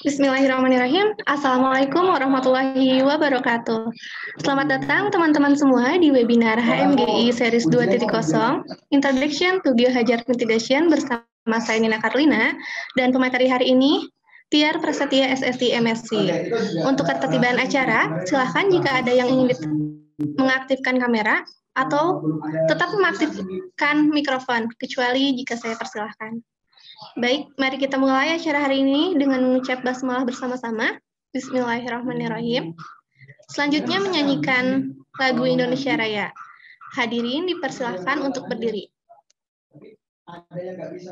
Bismillahirrahmanirrahim. Assalamualaikum warahmatullahi wabarakatuh. Selamat datang teman-teman semua di webinar HMGI Series 2.0 Introduction to Biohazard Mitigation bersama saya Nina Carlina dan pemateri hari ini Tiar Prasetya SSI MSc. Untuk ketertiban acara, silahkan jika ada yang ingin mengaktifkan kamera atau tetap mengaktifkan mikrofon, kecuali jika saya persilahkan. Baik, mari kita mulai acara hari ini dengan mengucap basmalah bersama-sama. Bismillahirrahmanirrahim. Selanjutnya menyanyikan lagu Indonesia Raya. Hadirin dipersilahkan untuk berdiri. Ada yang nggak bisa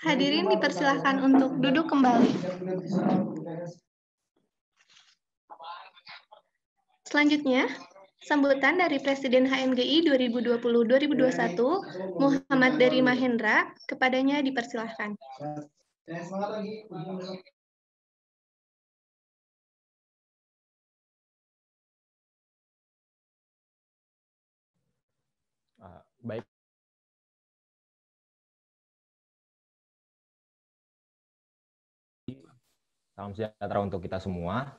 Hadirin dipersilahkan untuk duduk kembali. Selanjutnya, sambutan dari Presiden HMGI 2020-2021, Muhammad Dery Mahendra, kepadanya dipersilahkan. Baik. Salam sejahtera untuk kita semua.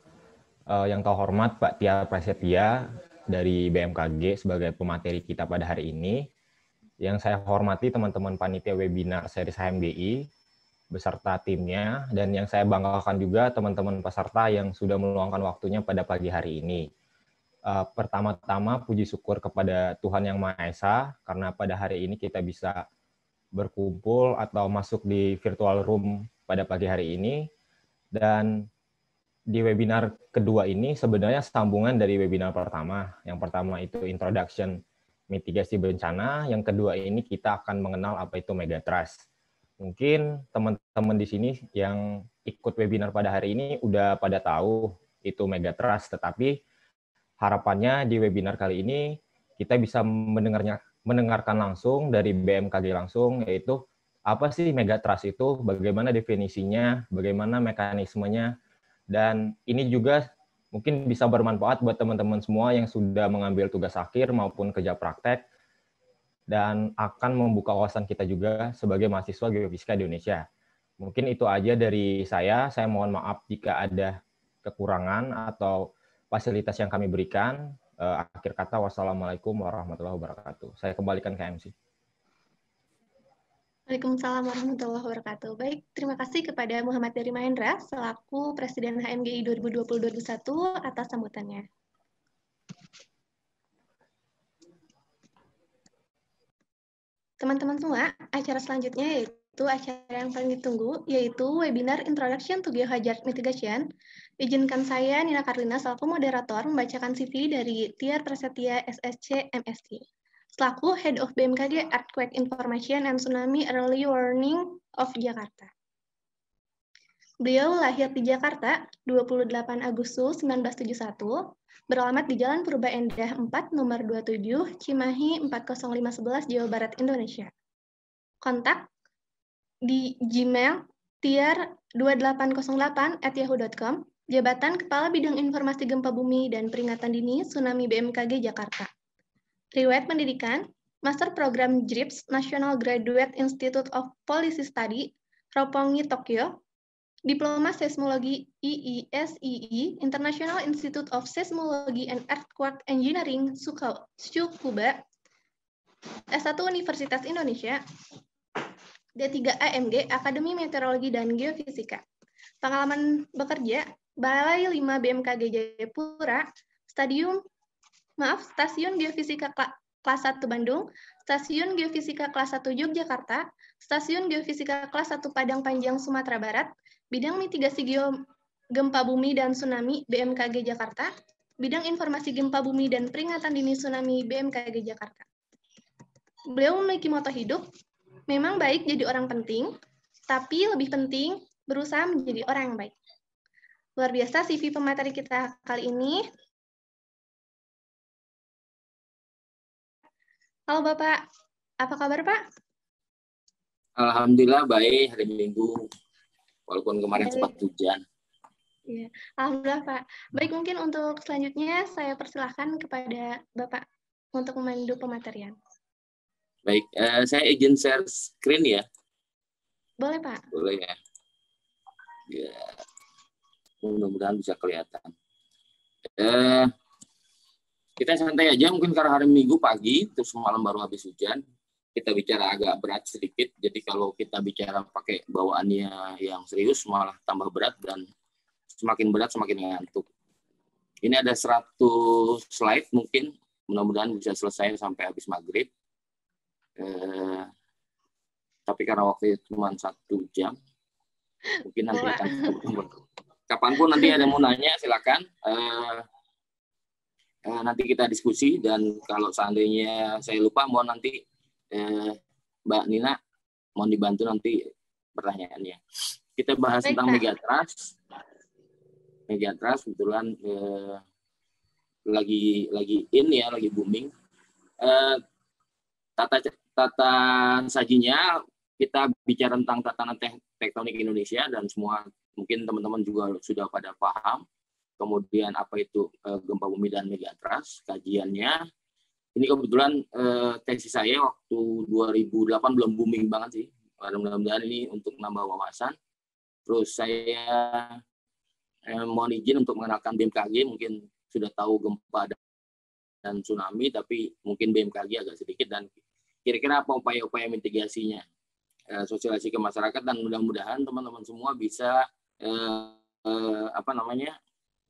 Yang terhormat Pak Tiar Prasetya dari BMKG sebagai pemateri kita pada hari ini. Yang saya hormati teman-teman panitia webinar series HMGI beserta timnya, dan yang saya banggakan juga teman-teman peserta yang sudah meluangkan waktunya pada pagi hari ini. Pertama-tama puji syukur kepada Tuhan Yang Maha Esa karena pada hari ini kita bisa berkumpul atau masuk di virtual room pada pagi hari ini. Dan di webinar kedua ini sebenarnya sambungan dari webinar pertama. Yang pertama itu introduction mitigasi bencana, yang kedua ini kita akan mengenal apa itu megatrust. Mungkin teman-teman di sini yang ikut webinar pada hari ini udah pada tahu itu megatrust, tetapi harapannya di webinar kali ini kita bisa mendengarkan langsung dari BMKG langsung, yaitu apa sih megatrust itu, bagaimana definisinya, bagaimana mekanismenya, dan ini juga mungkin bisa bermanfaat buat teman-teman semua yang sudah mengambil tugas akhir maupun kerja praktek, dan akan membuka wawasan kita juga sebagai mahasiswa geofisika di Indonesia. Mungkin itu aja dari saya mohon maaf jika ada kekurangan atau fasilitas yang kami berikan. Akhir kata, wassalamualaikum warahmatullahi wabarakatuh. Saya kembalikan ke MC. Waalaikumsalam warahmatullahi wabarakatuh. Baik, terima kasih kepada Muhammad Dery Mahendra selaku Presiden HMGI 2020-2021 atas sambutannya. Teman-teman semua, acara selanjutnya yaitu Itu acara yang paling ditunggu, yaitu webinar Introduction to Geohazard Mitigation. Izinkan saya, Nina Karlina, selaku moderator, membacakan CV dari Tiar Prasetya SSC MSc. Selaku Head of BMKG Earthquake Information and Tsunami Early Warning of Jakarta. Beliau lahir di Jakarta 28 Agustus 1971, beralamat di Jalan Purba Endah 4, nomor 27, Cimahi 40511, Jawa Barat, Indonesia. Kontak di Gmail tiar2808@yahoo.com, Jabatan Kepala Bidang Informasi Gempa Bumi dan Peringatan Dini Tsunami BMKG Jakarta. Riwayat pendidikan, Master Program JRIPS National Graduate Institute of Policy Study, Roppongi, Tokyo. Diploma Seismologi IISII, International Institute of Seismology and Earthquake Engineering, Tsukuba. S1 Universitas Indonesia. D3 AMG, Akademi Meteorologi dan Geofisika. Pengalaman bekerja, Balai 5 BMKG Jayapura, Stasiun Geofisika Kelas 1 Bandung, Stasiun Geofisika Kelas 1 Yogyakarta, Stasiun Geofisika Kelas 1 Padang Panjang Sumatera Barat, Bidang Mitigasi Gempa Bumi dan Tsunami BMKG Jakarta, Bidang Informasi Gempa Bumi dan Peringatan Dini Tsunami BMKG Jakarta. Beliau memiliki moto hidup, memang baik jadi orang penting, tapi lebih penting berusaha menjadi orang yang baik. Luar biasa CV pemateri kita kali ini. Halo Bapak, apa kabar Pak? Alhamdulillah baik, hari Minggu, walaupun kemarin sempat hujan. Ya, alhamdulillah Pak. Baik, mungkin untuk selanjutnya saya persilahkan kepada Bapak untuk memandu pematerian. Baik, saya izin share screen ya. Boleh Pak. Boleh ya. Ya, mudah-mudahan bisa kelihatan. Kita santai aja, mungkin karena hari Minggu pagi, terus malam baru habis hujan. Kita bicara agak berat sedikit, jadi kalau kita bicara pakai bawaannya yang serius, malah tambah berat, dan semakin berat, semakin ngantuk. Ini ada 100 slide, mungkin mudah-mudahan bisa selesai sampai habis maghrib. Tapi karena waktu itu cuma 1 jam, mungkin nanti akan kapanpun nanti ada mau nanya, silakan. Nanti kita diskusi, dan kalau seandainya saya lupa, mohon nanti Mbak Nina mohon dibantu nanti pertanyaannya. Kita bahas tentang Megatrust. Megatrust kebetulan lagi in ya, lagi booming. Tata sajinya kita bicara tentang tatanan tektonik Indonesia, dan semua mungkin teman-teman juga sudah pada paham. Kemudian apa itu gempa bumi dan megatrust, kajiannya. Ini kebetulan tesis saya waktu 2008 belum booming banget sih. Mudah-mudahan ini untuk nambah wawasan. Terus saya mohon izin untuk mengenalkan BMKG, mungkin sudah tahu gempa dan tsunami, tapi mungkin BMKG agak sedikit, dan kira-kira apa upaya-upaya mitigasinya, sosialisasi ke masyarakat, dan mudah-mudahan teman-teman semua bisa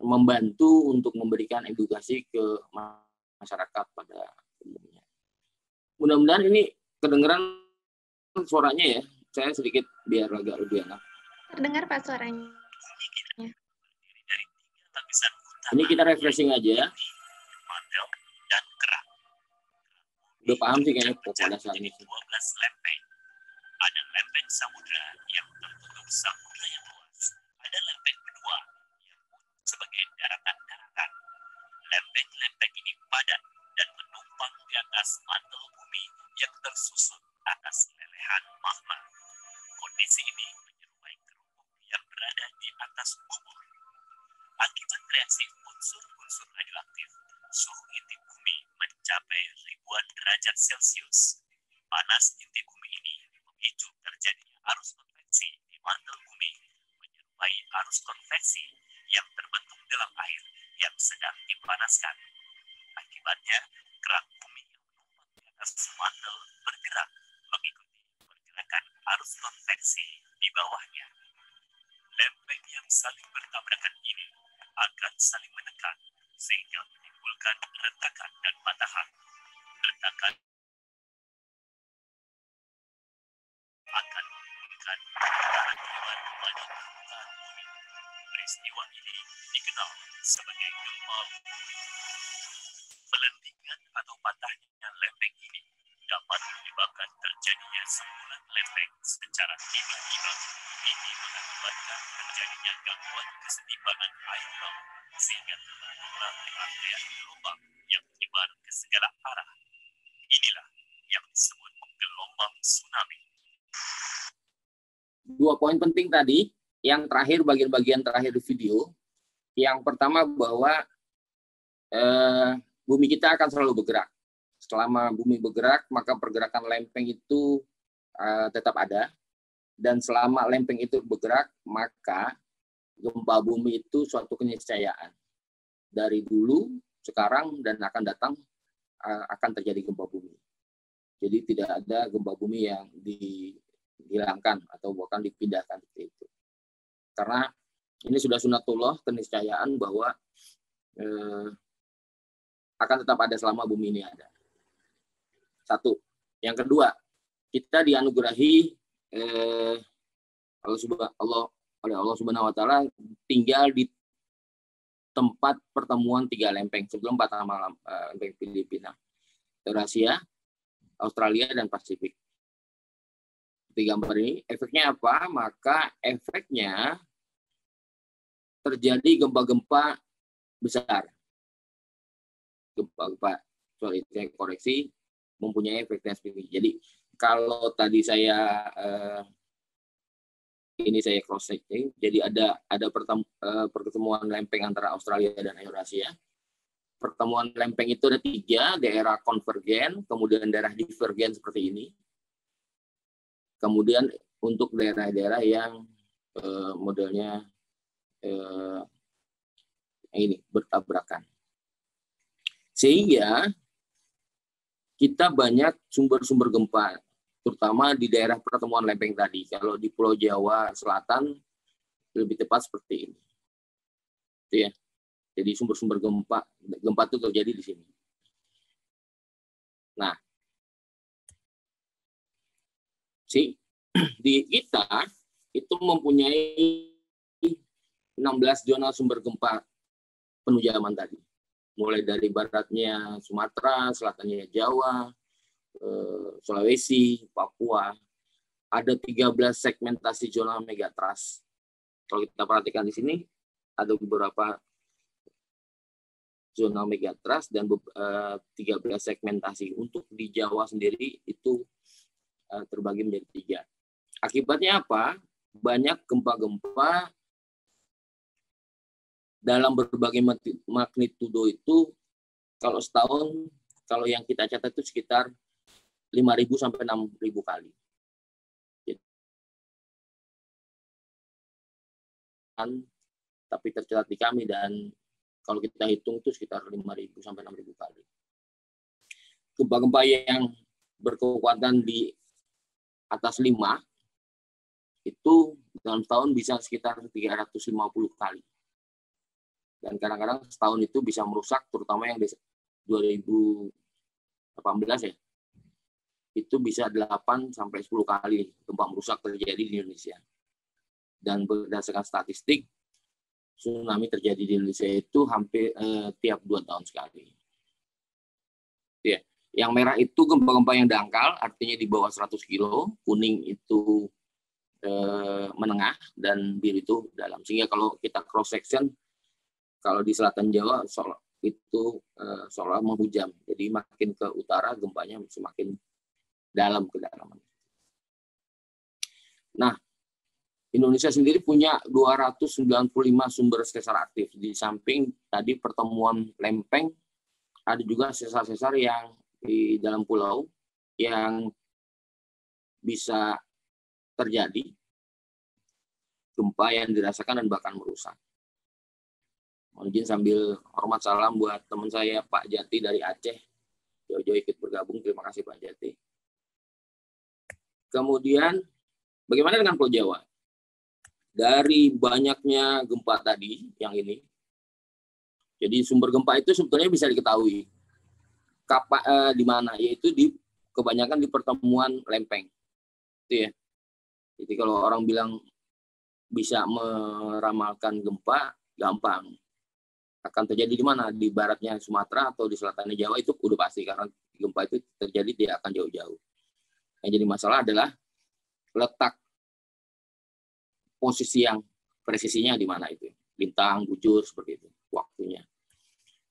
membantu untuk memberikan edukasi ke masyarakat pada umumnya. Mudah-mudahan ini kedengeran suaranya ya, saya sedikit biar agak lebih enak. Terdengar Pak suaranya. Ini kita refreshing aja. Udah paham sih kayaknya pada saat ini. 12 lempeng. Ada lempeng samudra yang tertutup samudra yang luas. Ada lempeng kedua yang sebagai daratan-daratan. Lempeng-lempeng ini padat dan menumpang di atas mantel bumi yang tersusun atas lelehan magma. Kondisi ini menyerupai kerupuk yang berada di atas bubur. Akibat reaksi unsur-unsur radioaktif, suhu inti bumi mencapai ribuan derajat Celcius. Panas inti bumi ini memicu terjadinya arus konveksi di mantel bumi, menyerupai arus konveksi yang terbentuk dalam air yang sedang dipanaskan. Akibatnya, kerak bumi yang menumpang di atas mantel bergerak mengikuti pergerakan arus konveksi di bawahnya. Lempeng yang saling bertabrakan ini akan saling menekan sehingga menimbulkan retakan dan patahan. Retakan akan menyebabkan pergerakan hewan pada permukaan bumi. Peristiwa ini dikenal sebagai gempa bumi. Pelentingan atau patahnya lempeng ini dapat menyebabkan terjadinya semburan lempeng secara tiba-tiba. Ini mengakibatkan terjadinya gangguan kesetimbangan air laut sehingga terbentuklah rangkaian gelombang yang menyebar ke segala arah. Inilah yang disebut gelombang tsunami. 2 poin penting tadi, yang terakhir, bagian-bagian terakhir di video. Yang pertama bahwa bumi kita akan selalu bergerak. Selama bumi bergerak, maka pergerakan lempeng itu tetap ada. Dan selama lempeng itu bergerak, maka gempa bumi itu suatu keniscayaan. Dari dulu, sekarang, dan akan datang, akan terjadi gempa bumi. Jadi tidak ada gempa bumi yang dihilangkan atau bahkan dipindahkan seperti itu. Karena ini sudah sunatullah, keniscayaan bahwa akan tetap ada selama bumi ini ada. Satu. Yang kedua, kita dianugerahi oleh Allah Subhanahu wa taala tinggal di tempat pertemuan 3 lempeng sebelum pertama lempeng Filipina, Eurasia, Australia, dan Pasifik. Di gambar ini efeknya apa? Maka efeknya terjadi gempa-gempa besar. Gempa-gempa, sorry, saya koreksi, mempunyai efek tinggi. Jadi kalau tadi saya cross checking, jadi ada pertemuan lempeng antara Australia dan Eurasia. Pertemuan lempeng itu ada 3, daerah konvergen, kemudian daerah divergen seperti ini. Kemudian untuk daerah-daerah yang modelnya ini bertabrakan. Sehingga kita banyak sumber-sumber gempa, terutama di daerah pertemuan lempeng tadi. Kalau di Pulau Jawa Selatan, lebih tepat seperti ini. Itu ya. Jadi sumber-sumber gempa itu terjadi di sini. Nah, di kita itu mempunyai 16 zona sumber gempa penujaman tadi. Mulai dari baratnya Sumatera, selatannya Jawa, Sulawesi, Papua. Ada 13 segmentasi zona megatrust. Kalau kita perhatikan di sini, ada beberapa zona megatrust dan 13 segmentasi. Untuk di Jawa sendiri itu terbagi menjadi 3. Akibatnya apa? Banyak gempa-gempa dalam berbagai magnitudo itu, kalau setahun, kalau yang kita catat itu sekitar 5.000 sampai 6.000 kali. Tapi tercatat di kami, dan kalau kita hitung itu sekitar 5.000 sampai 6.000 kali. Gempa-gempa yang berkekuatan di atas 5 itu dalam setahun bisa sekitar 350 kali. Dan kadang-kadang setahun itu bisa merusak, terutama yang di 2018 ya, itu bisa 8 sampai 10 kali gempa merusak terjadi di Indonesia. Dan berdasarkan statistik, tsunami terjadi di Indonesia itu hampir tiap 2 tahun sekali. Ya. Yang merah itu gempa-gempa yang dangkal, artinya di bawah 100 kilo, kuning itu menengah, dan biru itu dalam. Sehingga kalau kita cross section, kalau di selatan Jawa itu seolah menghujam. Jadi makin ke utara gempanya semakin dalam kedalaman. Nah, Indonesia sendiri punya 295 sumber sesar aktif. Di samping tadi pertemuan lempeng, ada juga sesar-sesar yang di dalam pulau yang bisa terjadi gempa yang dirasakan dan bahkan merusak. Mungkin sambil hormat salam buat teman saya Pak Jati dari Aceh. Jauh-jauh ikut bergabung. Terima kasih Pak Jati. Kemudian, bagaimana dengan Pulau Jawa? Dari banyaknya gempa tadi, yang ini, jadi sumber gempa itu sebetulnya bisa diketahui. Di mana? Yaitu kebanyakan di pertemuan lempeng. Itu ya. Jadi kalau orang bilang bisa meramalkan gempa, gampang. Akan terjadi di mana? Di baratnya Sumatera atau di selatannya Jawa itu udah pasti, karena gempa itu terjadi tidak akan jauh-jauh. Yang jadi masalah adalah letak posisi yang presisinya di mana itu. Lintang, bujur, seperti itu waktunya.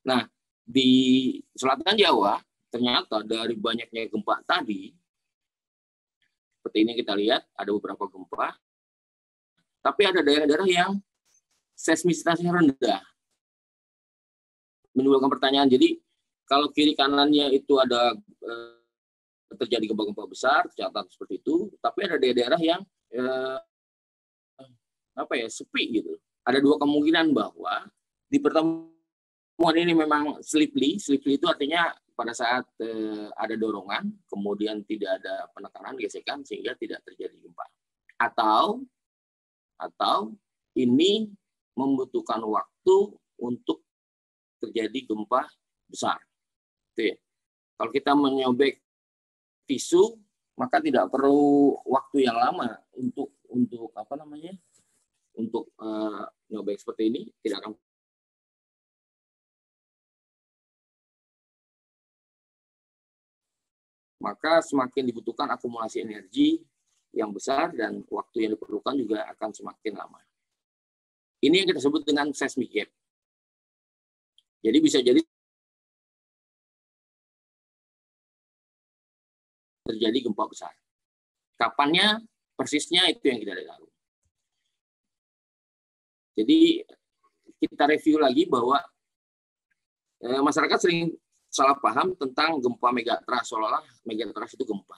Nah, di selatan Jawa, ternyata dari banyaknya gempa tadi, seperti ini kita lihat, ada beberapa gempa, tapi ada daerah-daerah yang seismisitasnya rendah. Menimbulkan pertanyaan, jadi kalau kiri kanannya itu ada terjadi gempa-gempa besar, tercatat seperti itu, tapi ada daerah yang sepi gitu. Ada dua kemungkinan bahwa di pertemuan ini memang slippery itu artinya pada saat ada dorongan, kemudian tidak ada penekanan, gesekan, sehingga tidak terjadi gempa. Atau ini membutuhkan waktu untuk terjadi gempa besar. Itu ya. Kalau kita menyobek tisu, maka tidak perlu waktu yang lama untuk nyobek seperti ini, tidak akan. Maka semakin dibutuhkan akumulasi energi yang besar dan waktu yang diperlukan juga akan semakin lama. Ini yang kita sebut dengan seismic gap. Jadi bisa jadi terjadi gempa besar. Kapannya, persisnya itu yang kita tahu. Jadi kita review lagi bahwa masyarakat sering salah paham tentang gempa megatrust, seolah-olah megatrust itu gempa.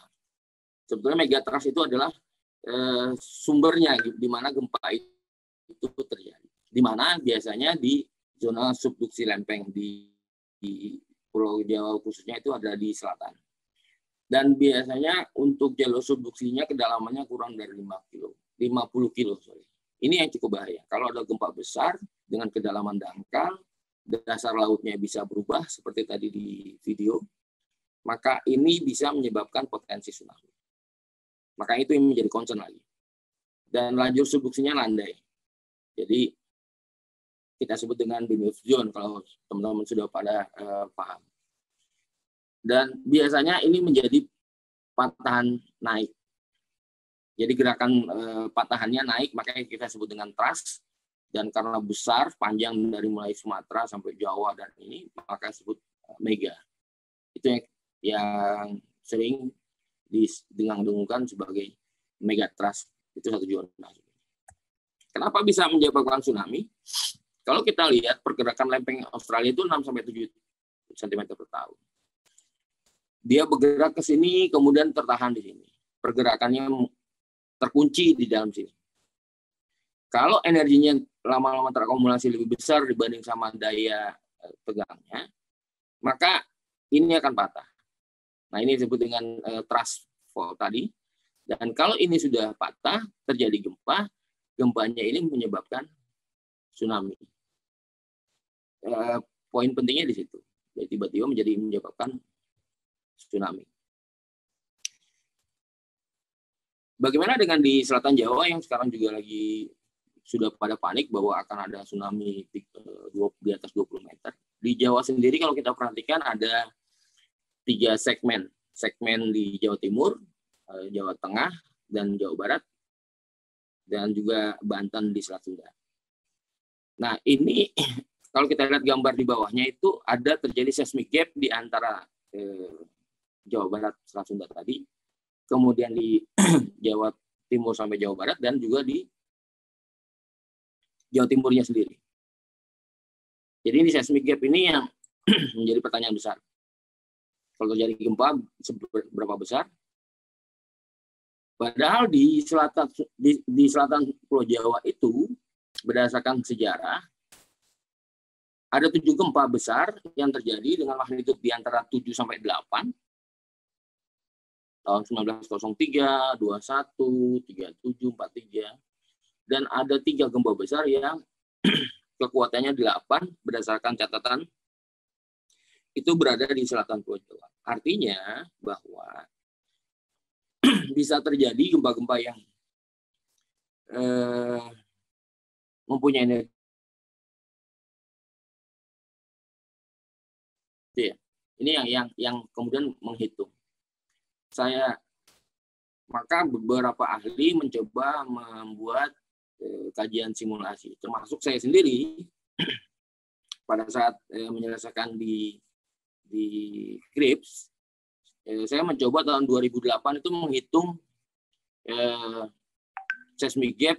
Sebetulnya megatrust itu adalah sumbernya di mana gempa itu terjadi. Di mana biasanya di zona subduksi lempeng di Pulau Jawa khususnya itu ada di selatan. Dan biasanya untuk jalur subduksinya kedalamannya kurang dari 50 kilo. Ini yang cukup bahaya. Kalau ada gempa besar dengan kedalaman dangkal, dasar lautnya bisa berubah seperti tadi di video, maka ini bisa menyebabkan potensi tsunami. Maka itu yang menjadi concern lagi. Dan lajur subduksinya landai. Jadi kita sebut dengan beneath zone kalau teman-teman sudah pada paham. Dan biasanya ini menjadi patahan naik. Jadi gerakan patahannya naik, makanya kita sebut dengan thrust. Dan karena besar, panjang dari mulai Sumatera sampai Jawa dan ini, maka disebut mega. Itu yang sering didengung-dengungkan sebagai mega thrust. Itu satu zona. Kenapa bisa menyebabkan tsunami? Kalau kita lihat pergerakan lempeng Australia itu 6-7 cm per tahun. Dia bergerak ke sini, kemudian tertahan di sini. Pergerakannya terkunci di dalam sini. Kalau energinya lama-lama terakumulasi lebih besar dibanding sama daya tegangnya, maka ini akan patah. Nah, ini disebut dengan thrust fault tadi. Dan kalau ini sudah patah, terjadi gempa, gempanya ini menyebabkan tsunami. Poin pentingnya di situ. Jadi tiba-tiba menyebabkan tsunami. Bagaimana dengan di selatan Jawa yang sekarang juga lagi sudah pada panik bahwa akan ada tsunami di atas 20 meter. Di Jawa sendiri kalau kita perhatikan ada 3 segmen. Segmen di Jawa Timur, Jawa Tengah, dan Jawa Barat, dan juga Banten di Selat Sunda. Nah, ini kalau kita lihat gambar di bawahnya itu ada terjadi seismic gap di antara Jawa Barat, Selat Sunda tadi, kemudian di Jawa Timur sampai Jawa Barat, dan juga di Jawa Timurnya sendiri. Jadi ini seismic gap ini yang menjadi pertanyaan besar. Kalau terjadi gempa seberapa besar? Padahal di selatan Pulau Jawa itu berdasarkan sejarah ada 7 gempa besar yang terjadi dengan magnitudo di antara 7 sampai 8 tahun 1903, 21, 37, 43, dan ada 3 gempa besar yang kekuatannya 8 berdasarkan catatan itu berada di selatan Pulau Jawa. Artinya bahwa bisa terjadi gempa-gempa yang mempunyai energi. Ini yang kemudian menghitung. Maka beberapa ahli mencoba membuat kajian simulasi, termasuk saya sendiri pada saat menyelesaikan di KRIPS. Saya mencoba tahun 2008 itu menghitung seismic gap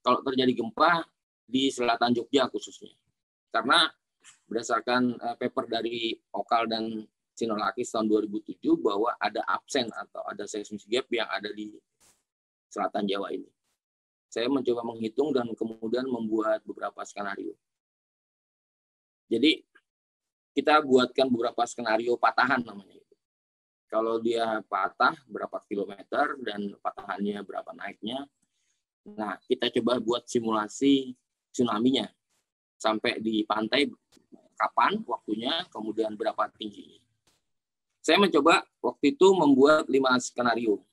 kalau terjadi gempa di selatan Jogja khususnya. Karena berdasarkan paper dari Okal dan Sinolakis tahun 2007 bahwa ada absen atau ada seismic gap yang ada di selatan Jawa ini. Saya mencoba menghitung dan kemudian membuat beberapa skenario. Jadi kita buatkan beberapa skenario patahan namanya itu. Kalau dia patah berapa kilometer dan patahannya berapa naiknya. Nah, kita coba buat simulasi tsunami-nya. Sampai di pantai kapan waktunya, kemudian berapa tingginya. Saya mencoba waktu itu membuat 5 skenario.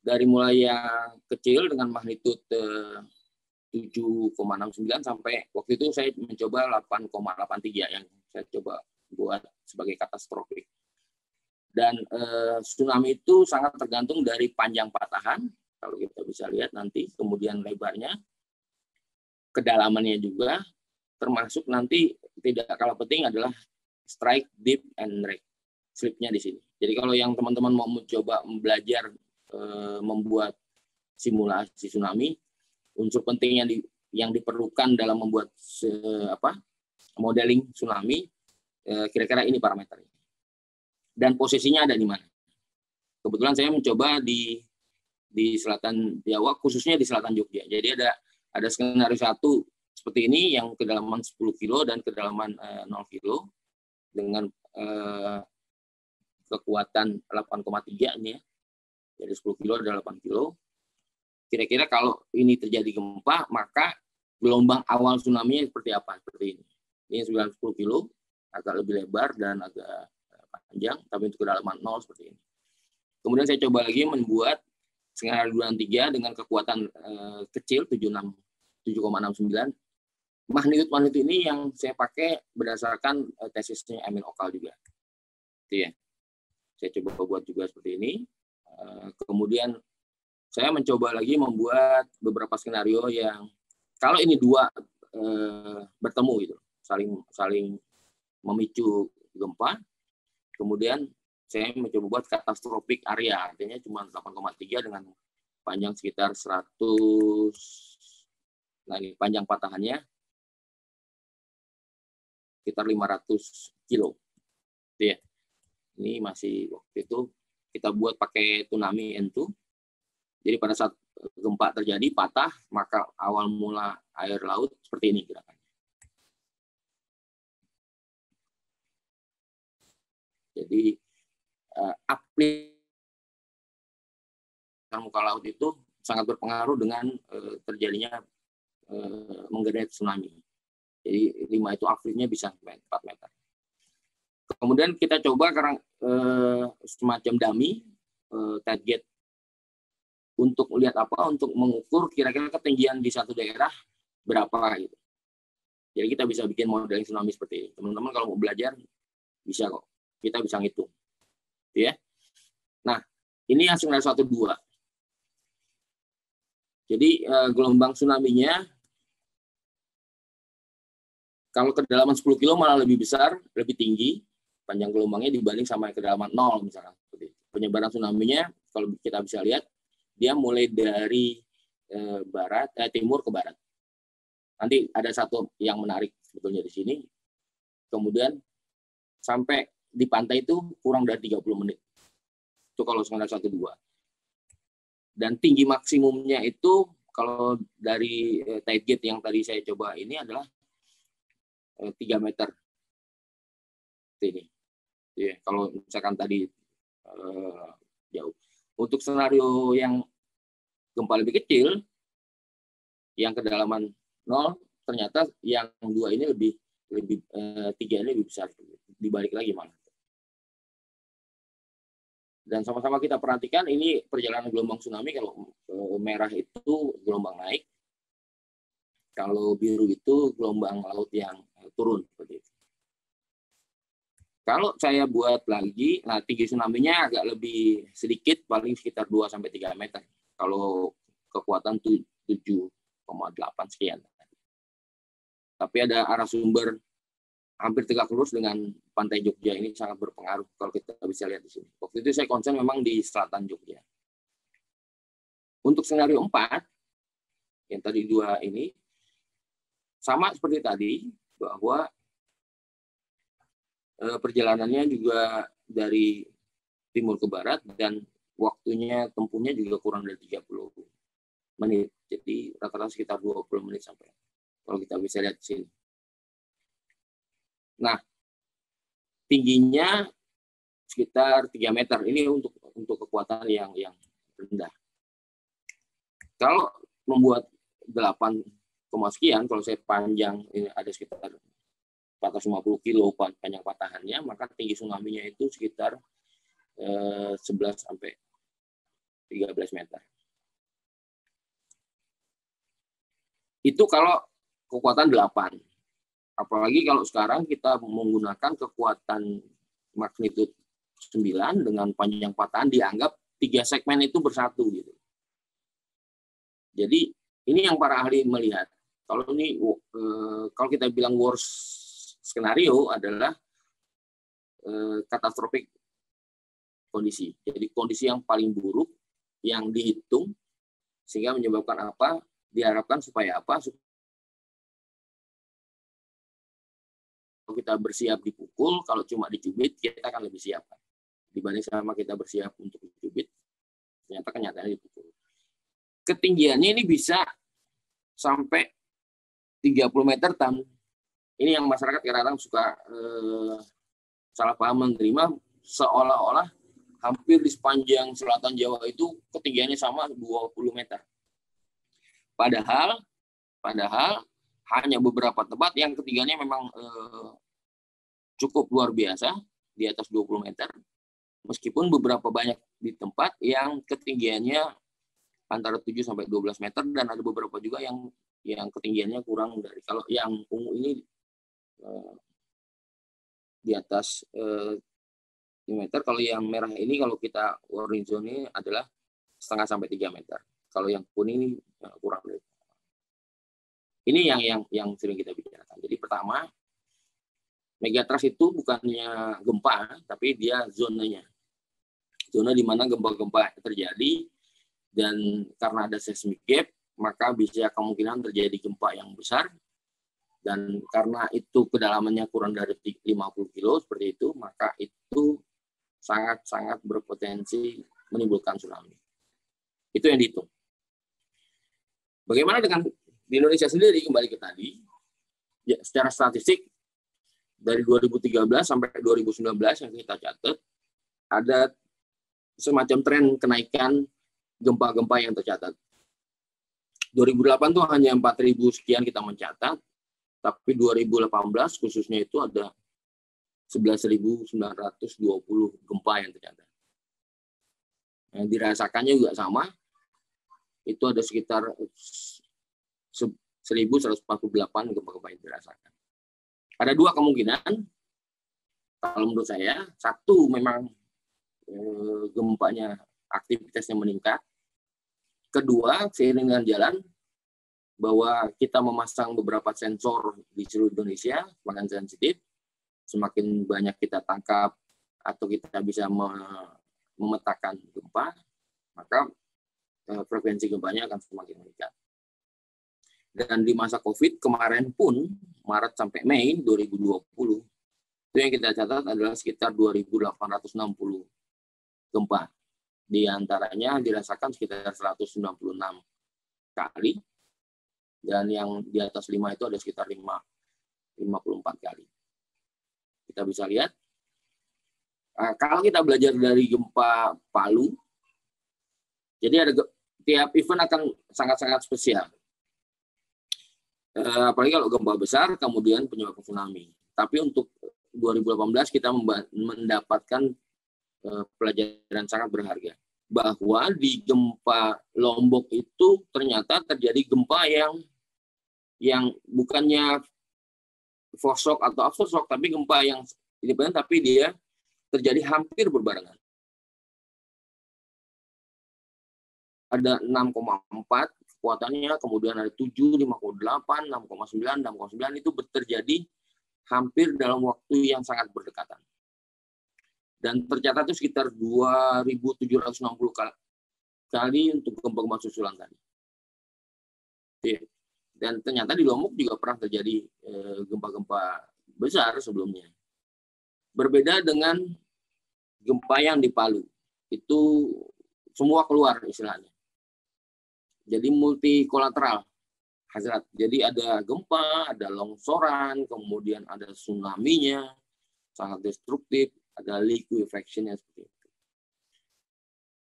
Dari mulai yang kecil dengan magnitude 7,69 sampai waktu itu saya mencoba 8,83 yang saya coba buat sebagai katastrofik. Dan tsunami itu sangat tergantung dari panjang patahan, kalau kita bisa lihat nanti, kemudian lebarnya, kedalamannya juga, termasuk nanti tidak kalah penting adalah strike, dip, and rake. Slipnya di sini. Jadi kalau yang teman-teman mau mencoba belajar membuat simulasi tsunami, unsur penting yang diperlukan dalam membuat modeling tsunami, kira-kira ini parameternya. Dan posisinya ada di mana. Kebetulan saya mencoba di selatan Jawa, khususnya di selatan Jogja. Jadi ada skenario 1 seperti ini yang kedalaman 10 kilo dan kedalaman 0 kilo dengan kekuatan 8,3 ini ya. Jadi 10 kilo dan 8 kilo. Kira-kira kalau ini terjadi gempa, maka gelombang awal tsunami seperti apa? Seperti ini. Ini 10 kilo, agak lebih lebar dan agak panjang, tapi untuk kedalaman 0 seperti ini. Kemudian saya coba lagi membuat skenario 2 dan 3 dengan kekuatan kecil 7,69. Magnitude ini yang saya pakai berdasarkan tesisnya Emil Okal juga. Itu ya. Saya coba buat juga seperti ini. Kemudian saya mencoba lagi membuat beberapa skenario yang kalau ini 2 bertemu gitu, saling memicu gempa. Kemudian saya mencoba buat katastrofik area, artinya cuma 8,3 dengan panjang sekitar 100. Nah, ini panjang patahannya sekitar 500 kilo. Ya. Ini masih waktu itu kita buat pakai tsunami N2. Jadi pada saat gempa terjadi patah, maka awal mula air laut seperti ini gerakannya. Jadi aplikasi muka laut itu sangat berpengaruh dengan terjadinya menggeret tsunami. Jadi 5 itu average-nya bisa 4 meter. Kemudian kita coba sekarang semacam dummy target untuk melihat apa, untuk mengukur kira-kira ketinggian di satu daerah berapa gitu. Jadi kita bisa bikin modeling tsunami seperti ini. Teman-teman kalau mau belajar bisa kok. Kita bisa ngitung. Ya. Nah, ini yang skenario 1, 2. Jadi gelombang tsunami-nya kalau kedalaman 10 kilo malah lebih besar, lebih tinggi panjang gelombangnya dibanding sama kedalaman 0 misalnya. Penyebaran tsunami-nya kalau kita bisa lihat dia mulai dari timur ke barat. Nanti ada satu yang menarik sebetulnya di sini. Kemudian sampai di pantai itu kurang dari 30 menit. Itu kalau skenario 1, 2. Dan tinggi maksimumnya itu kalau dari tide gate yang tadi saya coba ini adalah 3 meter. Ini. Ya, kalau misalkan tadi jauh. Untuk skenario yang gempa lebih kecil, yang kedalaman 0, ternyata yang 2 ini lebih 3 ini lebih besar. Dibalik lagi malah. Dan sama-sama kita perhatikan ini perjalanan gelombang tsunami. Kalau merah itu gelombang naik, kalau biru itu gelombang laut yang turun seperti itu. Kalau saya buat lagi, nah tinggi tsunami-nya agak lebih sedikit, paling sekitar 2-3 meter. Kalau kekuatan 7,8 sekian. Tapi ada arah sumber hampir tegak lurus dengan pantai Jogja, ini sangat berpengaruh kalau kita bisa lihat di sini. Waktu itu saya konsen memang di selatan Jogja. Untuk skenario 4, yang tadi 2 ini, sama seperti tadi, bahwa perjalanannya juga dari timur ke barat dan waktunya tempuhnya juga kurang dari 30 menit. Jadi rata-rata sekitar 20 menit sampai. Kalau kita bisa lihat di sini. Nah, tingginya sekitar 3 meter. Ini untuk kekuatan yang rendah. Kalau membuat 8, sekian, kalau saya panjang ini ada sekitar 450 kilo panjang patahannya, maka tinggi tsunami-nya itu sekitar 11 sampai 13 meter. Itu kalau kekuatan 8. Apalagi kalau sekarang kita menggunakan kekuatan magnitudo 9 dengan panjang patahan dianggap 3 segmen itu bersatu gitu. Jadi ini yang para ahli melihat. Kalau ini kalau kita bilang worst skenario adalah katastrofik kondisi. Jadi kondisi yang paling buruk yang dihitung sehingga menyebabkan apa? Diharapkan supaya apa? Kita bersiap dipukul, kalau cuma dicubit kita akan lebih siap dibanding sama kita bersiap untuk dicubit, ternyata kenyataannya dipukul. Ketinggiannya ini bisa sampai 30 meter tan. Ini yang masyarakat kadang-kadang suka salah paham menerima, seolah-olah hampir di sepanjang selatan Jawa itu ketinggiannya sama 20 meter. Padahal hanya beberapa tempat yang ketinggiannya memang cukup luar biasa, di atas 20 meter. Meskipun beberapa banyak di tempat yang ketinggiannya antara 7 sampai 12 meter, dan ada beberapa juga yang ketinggiannya kurang dari, kalau yang ungu ini di atas 5 meter, kalau yang merah ini kalau kita orange zone ini adalah 0,5 sampai 3 meter. Kalau yang kuning ini kurang dari. Ini yang sering kita bicarakan. Jadi pertama, megatrust itu bukannya gempa, tapi dia zonanya. Zona di mana gempa-gempa terjadi, dan karena ada seismic gap, maka bisa kemungkinan terjadi gempa yang besar. Dan karena itu kedalamannya kurang dari 50 kilo seperti itu, maka itu sangat-sangat berpotensi menimbulkan tsunami. Itu yang dihitung. Bagaimana dengan di Indonesia sendiri, kembali ke tadi, ya, secara statistik dari 2013 sampai 2019 yang kita catat, ada semacam tren kenaikan gempa-gempa yang tercatat. 2008 tuh hanya 4.000 sekian kita mencatat, tapi 2018 khususnya itu ada 11.920 gempa yang tercatat. Yang dirasakannya juga sama, itu ada sekitar 1.148 gempa-gempa yang dirasakan. Ada 2 kemungkinan, kalau menurut saya. Satu, memang gempanya aktivitasnya meningkat. Kedua, seiring dengan jalan, bahwa kita memasang beberapa sensor di seluruh Indonesia, semakin sensitif, semakin banyak kita tangkap atau kita bisa memetakan gempa, maka frekuensi gempanya akan semakin meningkat. Dan di masa COVID kemarin pun, Maret sampai Mei 2020, itu yang kita catat adalah sekitar 2.860 gempa. Di antaranya dirasakan sekitar 196 kali, dan yang di atas 5 itu ada sekitar 54 kali. Kita bisa lihat, kalau kita belajar dari gempa Palu, jadi ada tiap event akan sangat-sangat spesial. Apalagi kalau gempa besar, kemudian penyebab tsunami. Tapi untuk 2018 kita mendapatkan pelajaran sangat berharga. Bahwa di gempa Lombok itu ternyata terjadi gempa yang bukannya foreshock atau aftershock, tapi gempa yang independen, tapi dia terjadi hampir berbarengan. Ada 6,4 kekuatannya, kemudian ada 7, 5,8, 6,9, 6,9 itu terjadi hampir dalam waktu yang sangat berdekatan. Dan tercatat itu sekitar 2.760 kali untuk gempa-gempa susulan tadi. Dan ternyata di Lombok juga pernah terjadi gempa-gempa besar sebelumnya. Berbeda dengan gempa yang di Palu. Itu semua keluar istilahnya. Jadi multi kolateral hazard. Jadi ada gempa, ada longsoran, kemudian ada tsunami-nya, sangat destruktif, ada liquefaction-nya seperti itu.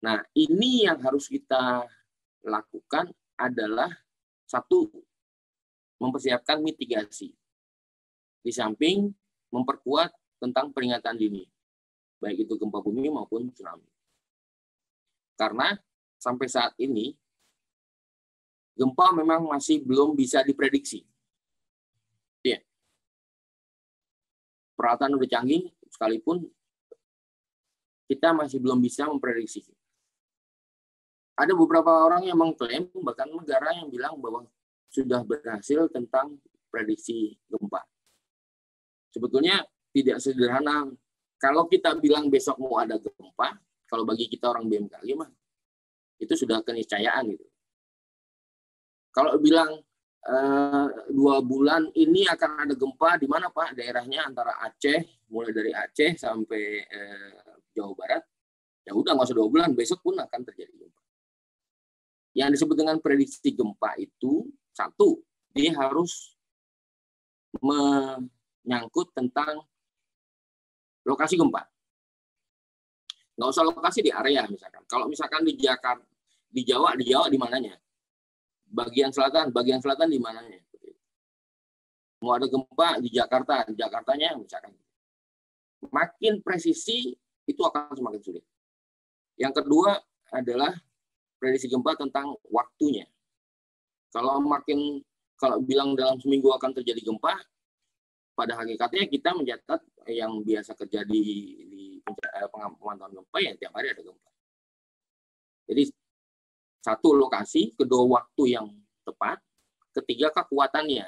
Nah, ini yang harus kita lakukan adalah satu, mempersiapkan mitigasi. Di samping memperkuat tentang peringatan dini, baik itu gempa bumi maupun tsunami. Karena sampai saat ini, gempa memang masih belum bisa diprediksi. Ya. Peralatan udah canggih, sekalipun kita masih belum bisa memprediksi. Ada beberapa orang yang mengklaim, bahkan negara yang bilang bahwa sudah berhasil tentang prediksi gempa. Sebetulnya tidak sederhana. Kalau kita bilang besok mau ada gempa, kalau bagi kita orang BMKG mah itu sudah keniscayaan gitu. Kalau bilang 2 bulan ini akan ada gempa di mana Pak? Daerahnya antara Aceh, mulai dari Aceh sampai Jawa Barat, ya udah nggak usah 2 bulan, besok pun akan terjadi gempa. Yang disebut dengan prediksi gempa itu, satu, dia harus menyangkut tentang lokasi gempa. Nggak usah lokasi di area misalkan. Kalau misalkan di Jakarta, di Jawa di mananya? Bagian selatan di mananya? Mau ada gempa di Jakartanya misalkan. Makin presisi itu akan semakin sulit. Yang kedua adalah prediksi gempa tentang waktunya. Kalau bilang dalam seminggu akan terjadi gempa, pada hakikatnya kita mencatat yang biasa terjadi di pemantauan gempa ya tiap hari ada gempa. Jadi satu, lokasi, kedua, waktu yang tepat, ketiga, kekuatannya.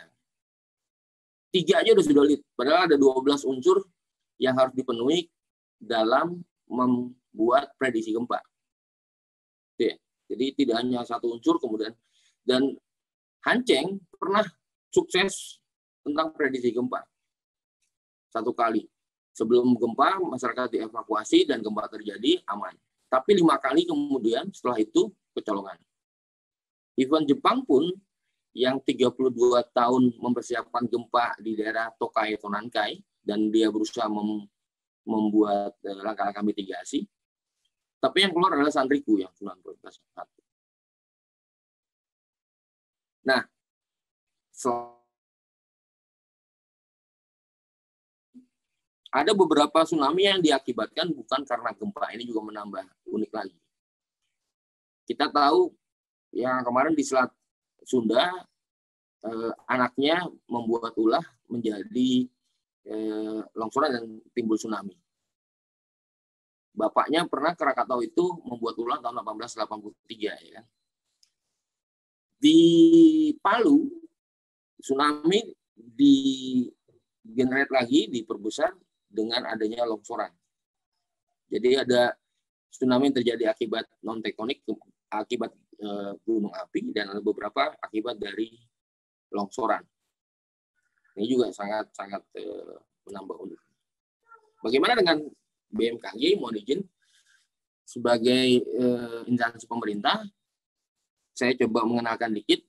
3 aja udah sulit. Padahal ada 12 unsur yang harus dipenuhi dalam membuat prediksi gempa. Jadi tidak hanya satu unsur kemudian. Dan Hanceng pernah sukses tentang prediksi gempa. 1 kali. Sebelum gempa, masyarakat dievakuasi dan gempa terjadi, aman. Tapi 5 kali kemudian setelah itu kecolongan. Even Jepang pun yang 32 tahun mempersiapkan gempa di daerah Tokai Tonankai dan dia berusaha membuat langkah-langkah mitigasi. Tapi yang keluar adalah Sanriku yang 91. Nah, ada beberapa tsunami yang diakibatkan bukan karena gempa. Ini juga menambah unik lagi. Kita tahu yang kemarin di Selat Sunda, anaknya membuat ulah menjadi longsoran dan timbul tsunami. Bapaknya pernah Krakatau itu membuat ulah tahun 1883. Ya kan? Di Palu, tsunami di-generate lagi, diperbesar dengan adanya longsoran. Jadi ada tsunami yang terjadi akibat non-tektonik, akibat gunung api, dan ada beberapa akibat dari longsoran. Ini juga sangat menambah unik. Bagaimana dengan BMKG? Mohon izin, sebagai instansi pemerintah, saya coba mengenalkan dikit.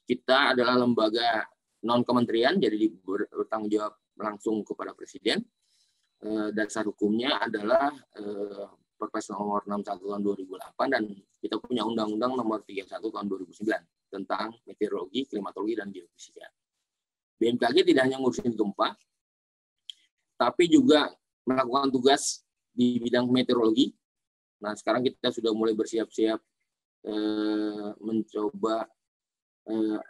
Kita adalah lembaga non-kementerian, jadi bertanggung jawab langsung kepada Presiden. Dasar hukumnya adalah Perpres nomor 61 tahun 2008 dan kita punya Undang-Undang nomor 31 tahun 2009 tentang meteorologi, klimatologi, dan geofisika. BMKG tidak hanya ngurusin gempa, tapi juga melakukan tugas di bidang meteorologi. Nah, sekarang kita sudah mulai bersiap-siap mencoba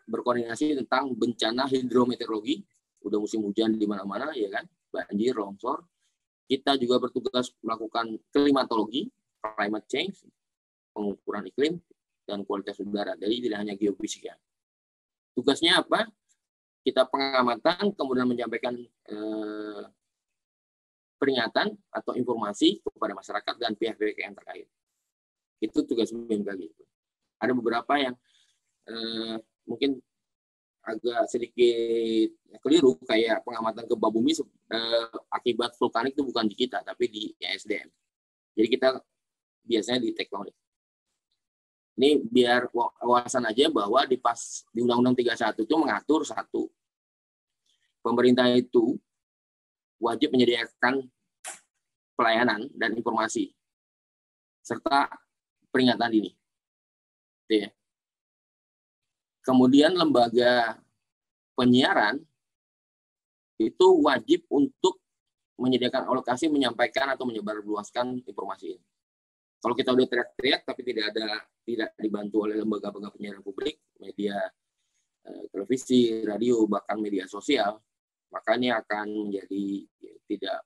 berkoordinasi tentang bencana hidrometeorologi. Udah musim hujan di mana-mana, ya kan? Banjir, longsor. Kita juga bertugas melakukan klimatologi, climate change, pengukuran iklim, dan kualitas udara. Jadi tidak hanya geofisika. Tugasnya apa? Kita pengamatan, kemudian menyampaikan peringatan atau informasi kepada masyarakat dan pihak-pihak yang terkait. Itu tugas BMKG. Ada beberapa yang mungkin agak sedikit keliru, kayak pengamatan gempa bumi akibat vulkanik itu bukan di kita, tapi di ISDM. Jadi kita biasanya di tektonik. Ini biar wawasan aja bahwa di Undang-Undang 31 itu mengatur satu, pemerintah itu wajib menyediakan pelayanan dan informasi serta peringatan dini. Gitu ya. Kemudian lembaga penyiaran itu wajib untuk menyediakan alokasi, menyampaikan atau menyebarluaskan informasi ini. Kalau kita udah teriak-teriak tapi tidak dibantu oleh lembaga penyiaran publik, media televisi, radio, bahkan media sosial, makanya akan menjadi tidak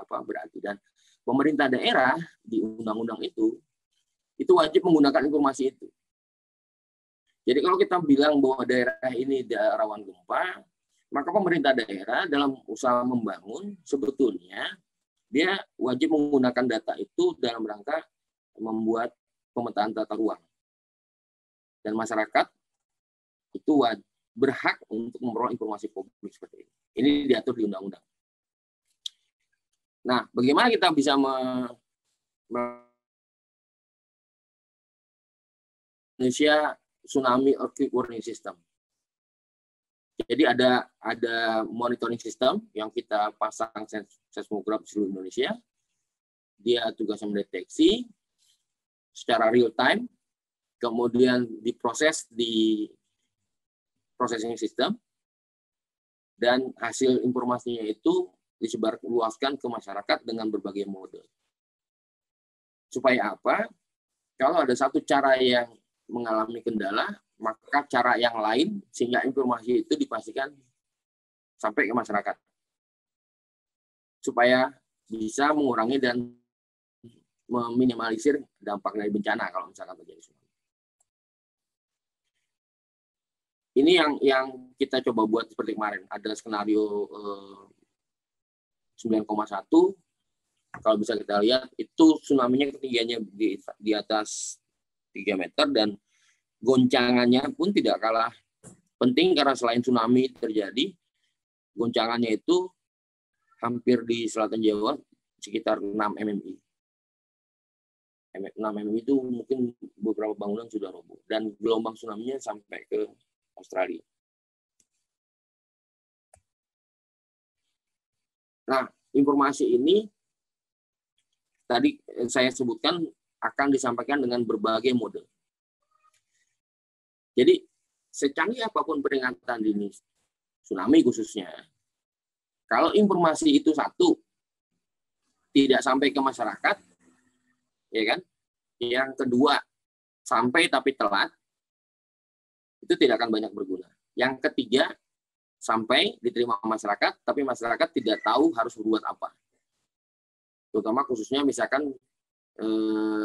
berarti. Dan pemerintah daerah di undang-undang itu wajib menggunakan informasi itu. Jadi kalau kita bilang bahwa daerah ini daerah rawan gempa, maka pemerintah daerah dalam usaha membangun sebetulnya dia wajib menggunakan data itu dalam rangka membuat pemetaan tata ruang. Dan masyarakat itu berhak untuk memperoleh informasi publik seperti ini. Ini diatur di undang-undang. Nah, bagaimana kita bisa Indonesia Tsunami Earthquake Warning System. Jadi ada monitoring system yang kita pasang seismograf di seluruh Indonesia. Dia tugasnya mendeteksi secara real time, kemudian diproses di processing system, dan hasil informasinya itu disebarluaskan ke masyarakat dengan berbagai mode. Supaya apa? Kalau ada satu cara yang mengalami kendala, maka cara yang lain sehingga informasi itu dipastikan sampai ke masyarakat. Supaya bisa mengurangi dan meminimalisir dampak dari bencana kalau misalkan terjadi tsunami. Ini yang kita coba buat seperti kemarin. Ada skenario 9,1. Kalau bisa kita lihat, itu tsunami-nya ketinggiannya di atas 3 meter, dan goncangannya pun tidak kalah penting karena selain tsunami terjadi, goncangannya itu hampir di selatan Jawa sekitar 6 mmi. 6 mmi itu mungkin beberapa bangunan sudah roboh, dan gelombang tsunami-nya sampai ke Australia. Nah, informasi ini tadi saya sebutkan akan disampaikan dengan berbagai mode. Jadi, secanggih apapun peringatan dini tsunami khususnya, kalau informasi itu satu tidak sampai ke masyarakat, ya kan? Yang kedua, sampai tapi telat, itu tidak akan banyak berguna. Yang ketiga, sampai diterima masyarakat, tapi masyarakat tidak tahu harus berbuat apa. Terutama khususnya misalkan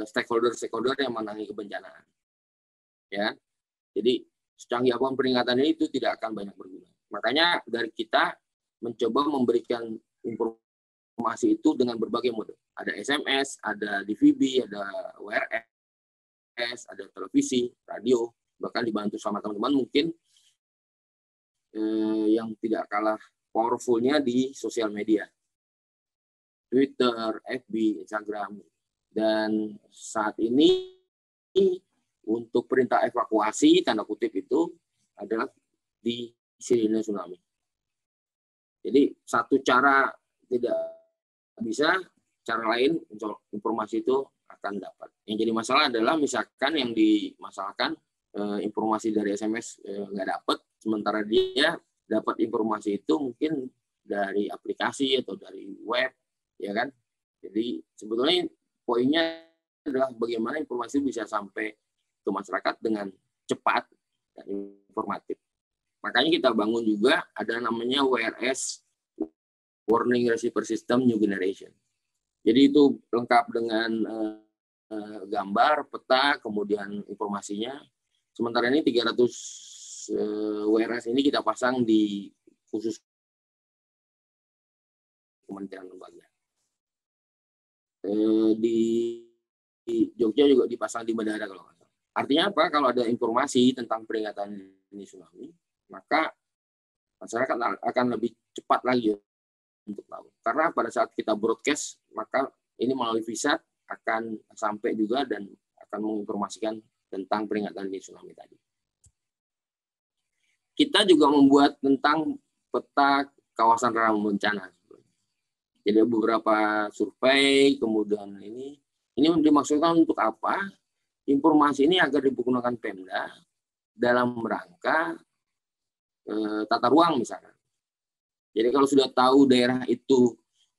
stakeholder yang menangani kebencanaan. Ya. Jadi secanggih apapun peringatan ini itu tidak akan banyak berguna. Makanya dari kita mencoba memberikan informasi itu dengan berbagai mode. Ada SMS, ada DVB, ada WRS, ada televisi, radio, bahkan dibantu sama teman-teman mungkin yang tidak kalah powerfulnya di sosial media. Twitter, FB, Instagram. Dan saat ini untuk perintah evakuasi, tanda kutip itu adalah di sirine tsunami. Jadi satu cara tidak bisa, cara lain informasi itu akan dapat. Yang jadi masalah adalah misalkan yang dimasalahkan informasi dari SMS nggak dapat, sementara dia dapat informasi itu mungkin dari aplikasi atau dari web, ya kan? Jadi sebetulnya poinnya adalah bagaimana informasi bisa sampai ke masyarakat dengan cepat dan informatif. Makanya kita bangun juga ada namanya WRS, Warning Receiver System New Generation. Jadi itu lengkap dengan gambar, peta, kemudian informasinya. Sementara ini 300 WRS ini kita pasang di khusus kementerian lembaga. Di Jogja juga dipasang di bandara kalau nggak salah. Artinya apa? Kalau ada informasi tentang peringatan dini tsunami, maka masyarakat akan lebih cepat lagi untuk tahu. Karena pada saat kita broadcast, maka ini melalui VISAT akan sampai juga dan akan menginformasikan tentang peringatan dini tsunami tadi. Kita juga membuat tentang peta kawasan rawan bencana. Jadi beberapa survei, kemudian ini dimaksudkan untuk apa? Informasi ini agar digunakan Pemda dalam rangka tata ruang misalkan. Jadi kalau sudah tahu daerah itu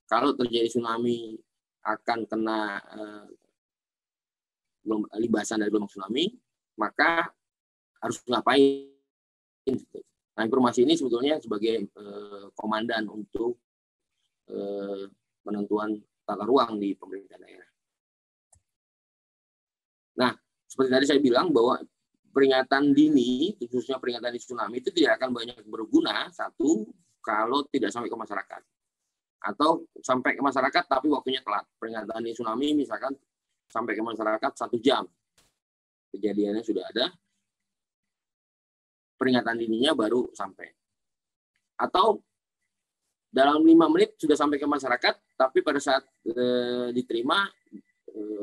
kalau terjadi tsunami akan kena libasan dari gelombang tsunami, maka harus ngapain? Nah, informasi ini sebetulnya sebagai komandan untuk penentuan tata ruang di pemerintah daerah. Nah, seperti tadi saya bilang bahwa peringatan dini, khususnya peringatan dini tsunami itu tidak akan banyak berguna, satu, kalau tidak sampai ke masyarakat. Atau sampai ke masyarakat tapi waktunya telat. Peringatan dini tsunami misalkan sampai ke masyarakat 1 jam. Kejadiannya sudah ada, peringatan dininya baru sampai. Atau dalam 5 menit sudah sampai ke masyarakat, tapi pada saat diterima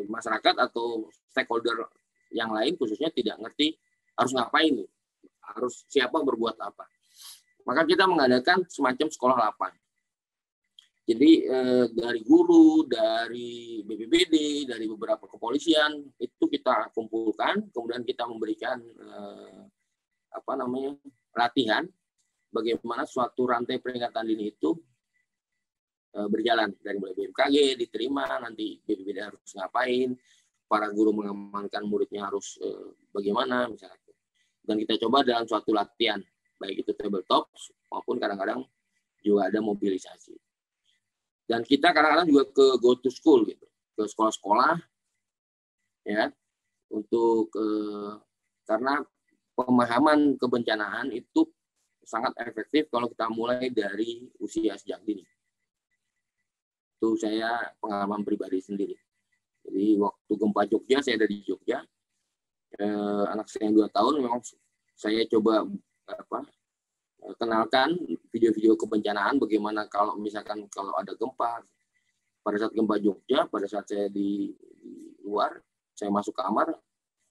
masyarakat atau stakeholder yang lain khususnya tidak ngerti harus ngapain, harus siapa berbuat apa. Maka kita mengadakan semacam sekolah lapan. Jadi dari guru, dari BPBD, dari beberapa kepolisian itu kita kumpulkan, kemudian kita memberikan latihan bagaimana suatu rantai peringatan dini itu berjalan dari mulai BMKG diterima, nanti BPBD harus ngapain, para guru mengamankan muridnya harus bagaimana misalnya. Dan kita coba dalam suatu latihan, baik itu tabletop maupun kadang-kadang juga ada mobilisasi. Dan kita kadang-kadang juga ke go to school gitu, ke sekolah-sekolah ya, untuk karena pemahaman kebencanaan itu sangat efektif kalau kita mulai dari usia sejak dini. Itu saya pengalaman pribadi sendiri. Jadi waktu gempa Jogja, saya ada di Jogja. Anak saya yang 2 tahun memang saya coba kenalkan video-video kebencanaan bagaimana kalau misalkan kalau ada gempa. Pada saat gempa Jogja, pada saat saya di luar, saya masuk kamar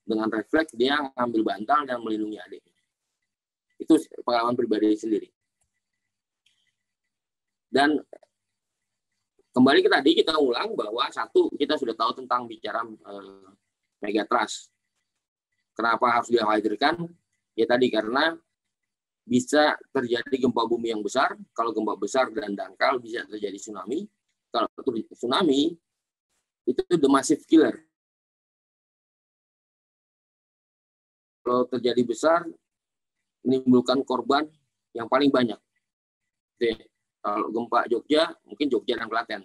dengan refleks dia ngambil bantal dan melindungi adiknya. Itu pengalaman pribadi sendiri. Dan kembali ke tadi kita ulang bahwa satu, kita sudah tahu tentang bicara megatrust. Kenapa harus dikhawatirkan? Ya tadi karena bisa terjadi gempa bumi yang besar. Kalau gempa besar dan dangkal bisa terjadi tsunami. Kalau tsunami itu the massive killer. Kalau terjadi besar menimbulkan korban yang paling banyak. Oke. Kalau gempa Jogja, mungkin Jogja dan Klaten.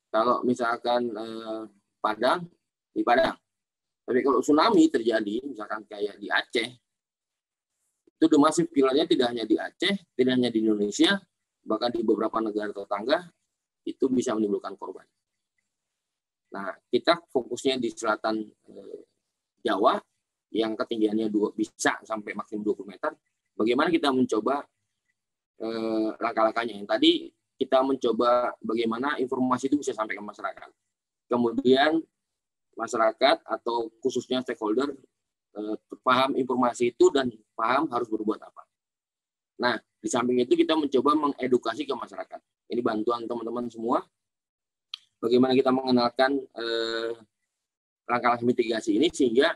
Kalau misalkan Padang, di Padang. Tapi kalau tsunami terjadi, misalkan kayak di Aceh, itu masif killernya tidak hanya di Aceh, tidak hanya di Indonesia, bahkan di beberapa negara tetangga, itu bisa menimbulkan korban. Nah, kita fokusnya di selatan Jawa, yang ketinggiannya bisa sampai maksimum 20 meter. Bagaimana kita mencoba langkah-langkahnya. Yang tadi kita mencoba bagaimana informasi itu bisa sampai ke masyarakat. Kemudian masyarakat atau khususnya stakeholder paham informasi itu dan paham harus berbuat apa. Nah, di samping itu kita mencoba mengedukasi ke masyarakat. Ini bantuan teman-teman semua. Bagaimana kita mengenalkan langkah-langkah mitigasi ini sehingga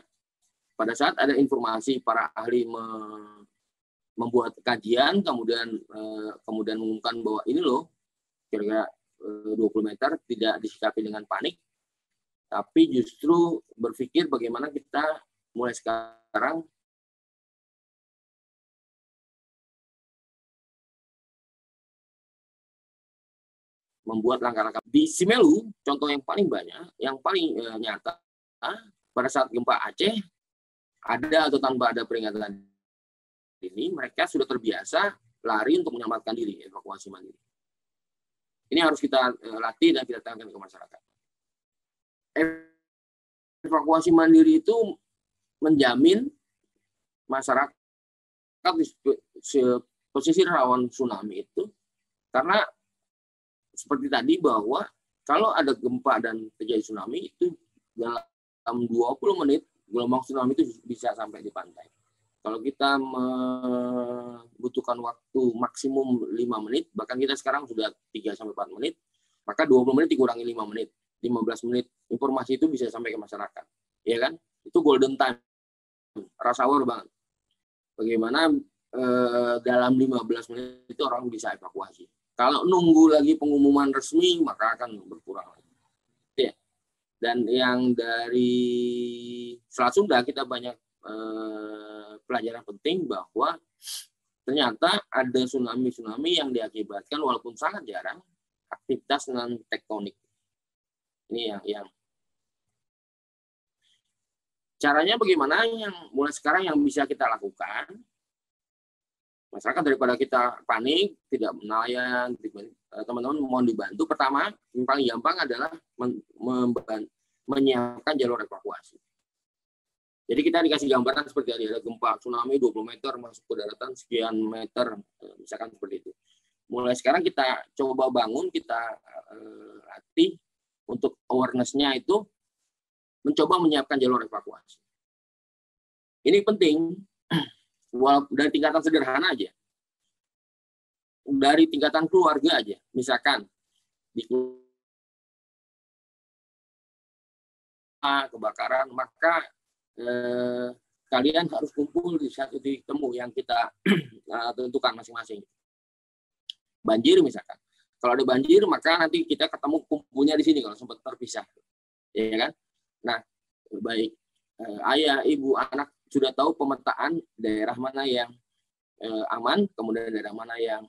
pada saat ada informasi para ahli membuat kajian, kemudian mengumumkan bahwa ini loh kira-kira 20 meter tidak disikapi dengan panik, tapi justru berpikir bagaimana kita mulai sekarang membuat langkah-langkah. Di Simelu, contoh yang paling banyak, yang paling nyata, pada saat gempa Aceh, ada atau tanpa ada peringatan ini, mereka sudah terbiasa lari untuk menyelamatkan diri, evakuasi mandiri. Ini harus kita latih dan kita tanamkan ke masyarakat. Evakuasi mandiri itu menjamin masyarakat di posisi rawan tsunami itu, karena seperti tadi bahwa kalau ada gempa dan terjadi tsunami itu dalam 20 menit gelombang tsunami itu bisa sampai di pantai. Kalau kita membutuhkan waktu maksimum 5 menit, bahkan kita sekarang sudah 3-4 menit, maka 20 menit dikurangi 5 menit, 15 menit, informasi itu bisa sampai ke masyarakat. Ya kan? Itu golden time, rush hour banget. Bagaimana dalam 15 menit itu orang bisa evakuasi. Kalau nunggu lagi pengumuman resmi, maka akan berkurang. Ya. Dan yang dari Selat Sunda kita banyak pelajaran penting bahwa ternyata ada tsunami-tsunami yang diakibatkan walaupun sangat jarang aktivitas non tektonik. Ini yang caranya bagaimana yang mulai sekarang yang bisa kita lakukan. Masyarakat daripada kita panik, tidak nelayan, teman-teman mohon dibantu. Pertama, yang paling gampang adalah menyiapkan jalur evakuasi. Jadi kita dikasih gambaran seperti ada gempa tsunami 20 meter masuk ke daratan sekian meter, misalkan seperti itu. Mulai sekarang kita coba bangun, kita latih untuk awareness-nya itu mencoba menyiapkan jalur evakuasi. Ini penting, dari tingkatan sederhana aja. Dari tingkatan keluarga aja. Misalkan di kebakaran, maka kalian harus kumpul di satu titik temu yang kita tentukan masing-masing. Banjir misalkan, kalau ada banjir maka nanti kita ketemu kumpulnya di sini kalau sempat terpisah, ya kan? Nah, baik ayah, ibu, anak sudah tahu pemetaan daerah mana yang aman, kemudian daerah mana yang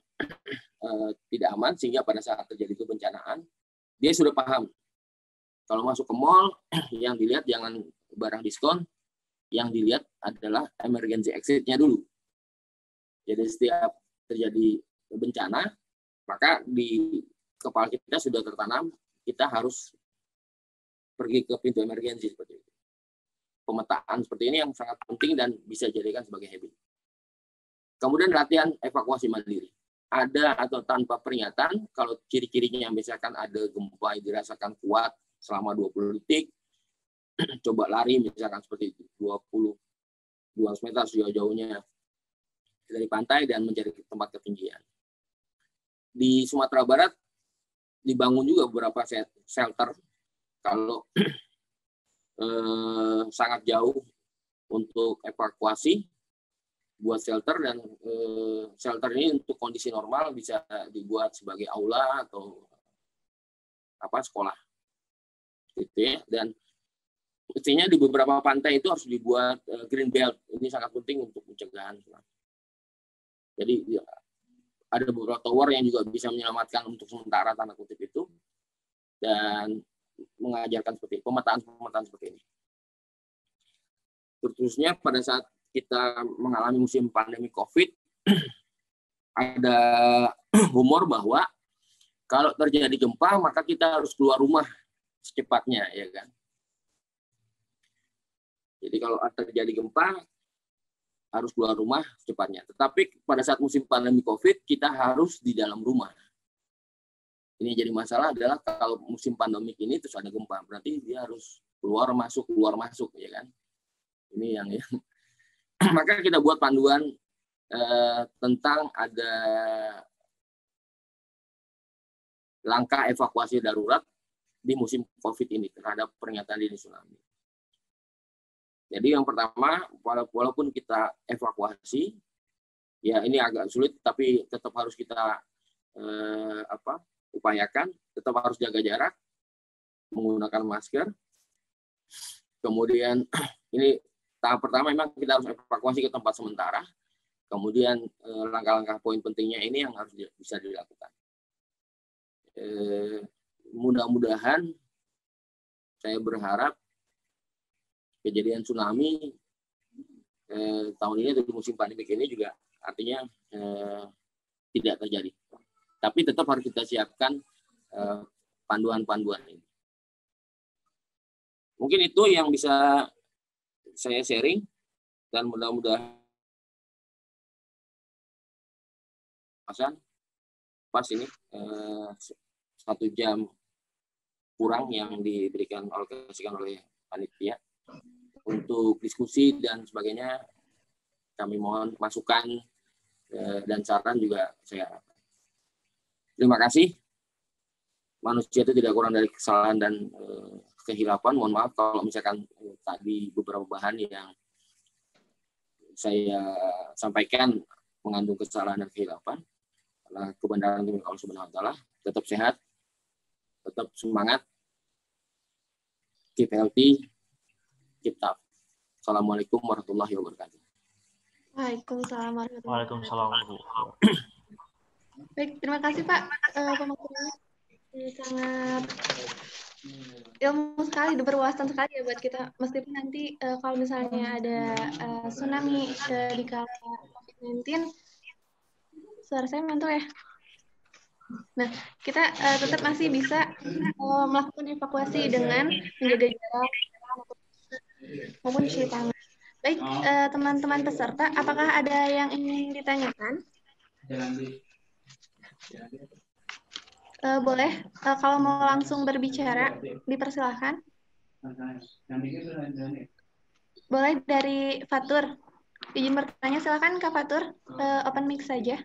tidak aman, sehingga pada saat terjadi kebencanaan dia sudah paham. Kalau masuk ke mall, yang dilihat jangan barang diskon, yang dilihat adalah emergency exit-nya dulu. Jadi setiap terjadi bencana, maka di kepala kita sudah tertanam, kita harus pergi ke pintu emergency seperti itu. Pemetaan seperti ini yang sangat penting dan bisa dijadikan sebagai habit. Kemudian latihan evakuasi mandiri. Ada atau tanpa peringatan, kalau ciri-cirinya misalkan ada gempa yang dirasakan kuat selama 20 detik, coba lari misalkan seperti itu, 200 meter sejauh-jauhnya dari pantai dan mencari tempat ketinggian. Di Sumatera Barat dibangun juga beberapa shelter kalau sangat jauh untuk evakuasi, buat shelter, dan shelter ini untuk kondisi normal bisa dibuat sebagai aula atau sekolah gitu ya. Dan mestinya di beberapa pantai itu harus dibuat green belt. Ini sangat penting untuk pencegahan. Jadi ya, ada beberapa tower yang juga bisa menyelamatkan untuk sementara tanda kutip itu, dan mengajarkan seperti pemetaan seperti ini. Terusnya pada saat kita mengalami musim pandemi COVID, ada humor bahwa kalau terjadi gempa maka kita harus keluar rumah secepatnya, ya kan? Jadi kalau terjadi gempa harus keluar rumah secepatnya. Tetapi pada saat musim pandemi COVID kita harus di dalam rumah. Ini jadi masalah adalah kalau musim pandemik ini terus ada gempa, berarti dia harus keluar masuk, ya kan? Ini yang maka kita buat panduan tentang ada langkah evakuasi darurat di musim COVID ini terhadap peringatan dini tsunami. Jadi yang pertama, walaupun kita evakuasi, ya ini agak sulit, tapi tetap harus kita upayakan tetap harus jaga jarak, menggunakan masker. Kemudian ini tahap pertama memang kita harus evakuasi ke tempat sementara. Kemudian langkah-langkah poin pentingnya ini yang harus bisa dilakukan. Mudah-mudahan saya berharap kejadian tsunami tahun ini atau musim pandemik ini juga artinya tidak terjadi. Tapi tetap harus kita siapkan panduan-panduan ini. Mungkin itu yang bisa saya sharing dan mudah-mudahan pas ini 1 jam kurang yang diberikan oleh panitia untuk diskusi dan sebagainya. Kami mohon masukan dan saran juga saya harapkan. Terima kasih. Manusia itu tidak kurang dari kesalahan dan kehilapan. Mohon maaf kalau misalkan tadi beberapa bahan yang saya sampaikan mengandung kesalahan dan kehilapan. Karena kebenaran dari Allah Subhanahu wa taala. Tetap sehat, tetap semangat, keep healthy, keep tough. Assalamualaikum warahmatullahi wabarakatuh. Waalaikumsalam warahmatullahi Waalaikumsalam. Baik, terima kasih Pak pemaparannya. Sangat ilmu sekali, berwawasan sekali ya buat kita. Meskipun nanti kalau misalnya ada tsunami di kala COVID-19, suara saya mantul ya. Nah, kita tetap masih bisa melakukan evakuasi dengan menjaga jarak maupun cuci tangan. Baik, teman-teman peserta, apakah ada yang ingin ditanyakan? Boleh, kalau mau langsung berbicara, dipersilahkan. Boleh dari Fatur. Izin bertanya, silakan Kak Fatur. Open mic saja.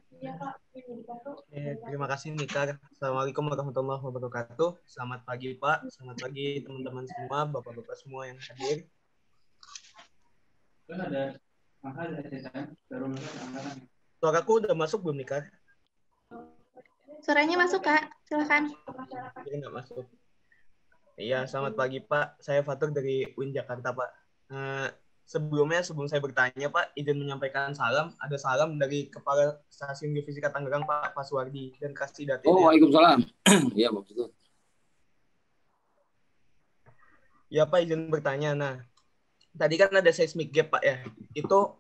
Terima kasih Nika. Assalamualaikum warahmatullahi wabarakatuh. Selamat pagi Pak, selamat pagi teman-teman semua, bapak-bapak semua yang hadir. Suaraku udah masuk belum Nika? Suaranya masuk Kak, silakan. Jadi nggak masuk. Iya, selamat pagi Pak. Saya Fatur dari UIN Jakarta Pak. Sebelum saya bertanya Pak, izin menyampaikan salam. Ada salam dari Kepala Stasiun Geofisika Tangerang Pak Paswardi dan Kasih Datin. Oh, waalaikumsalam. Iya, betul. Ya Pak, izin bertanya. Nah, tadi kan ada seismic gap Pak ya. Itu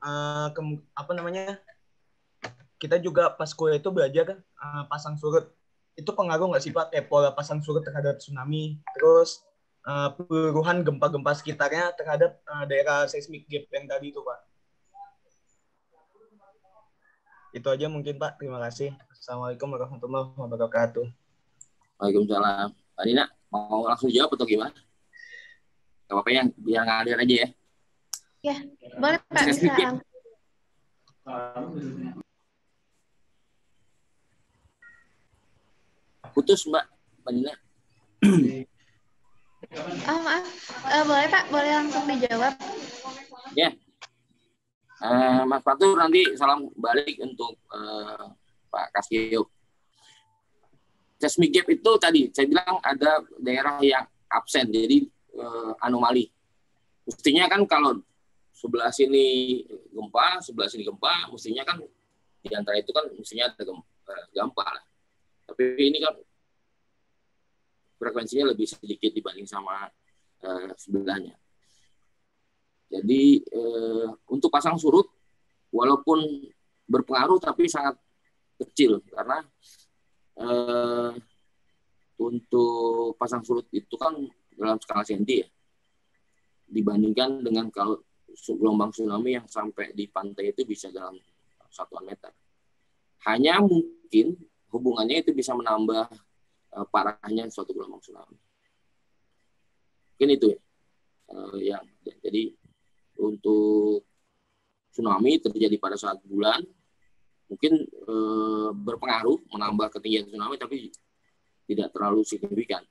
kita juga pas kuliah itu belajar pasang surut. Itu pengaruh nggak sih Pak kayak pola pasang surut terhadap tsunami? Terus peluruhan gempa-gempa sekitarnya terhadap daerah seismic gap yang tadi itu Pak. Itu aja mungkin Pak. Terima kasih. Assalamualaikum warahmatullahi wabarakatuh. Waalaikumsalam. Pak Dina, mau langsung jawab atau gimana? Gak apa-apa ya, biar ngalir aja ya. Ya, boleh Pak. Bisa. Putus Mbak Dina. Maaf. Boleh Pak, boleh langsung dijawab. Ya. Mas Fatur nanti salam balik untuk Pak Kasio. Seismic gap itu tadi saya bilang ada daerah yang absen, jadi anomali. Mestinya kan kalau sebelah sini gempa, mestinya kan di antara itu kan mestinya ada gempa lah. Tapi ini kan frekuensinya lebih sedikit dibanding sama sebelahnya. Jadi untuk pasang surut walaupun berpengaruh tapi sangat kecil karena untuk pasang surut itu kan dalam skala senti ya. Dibandingkan dengan kalau gelombang tsunami yang sampai di pantai itu bisa dalam 1 meter. Hanya mungkin hubungannya itu bisa menambah parahnya suatu gelombang tsunami. Mungkin itu ya. Jadi untuk tsunami terjadi pada saat bulan mungkin berpengaruh menambah ketinggian tsunami tapi tidak terlalu signifikan.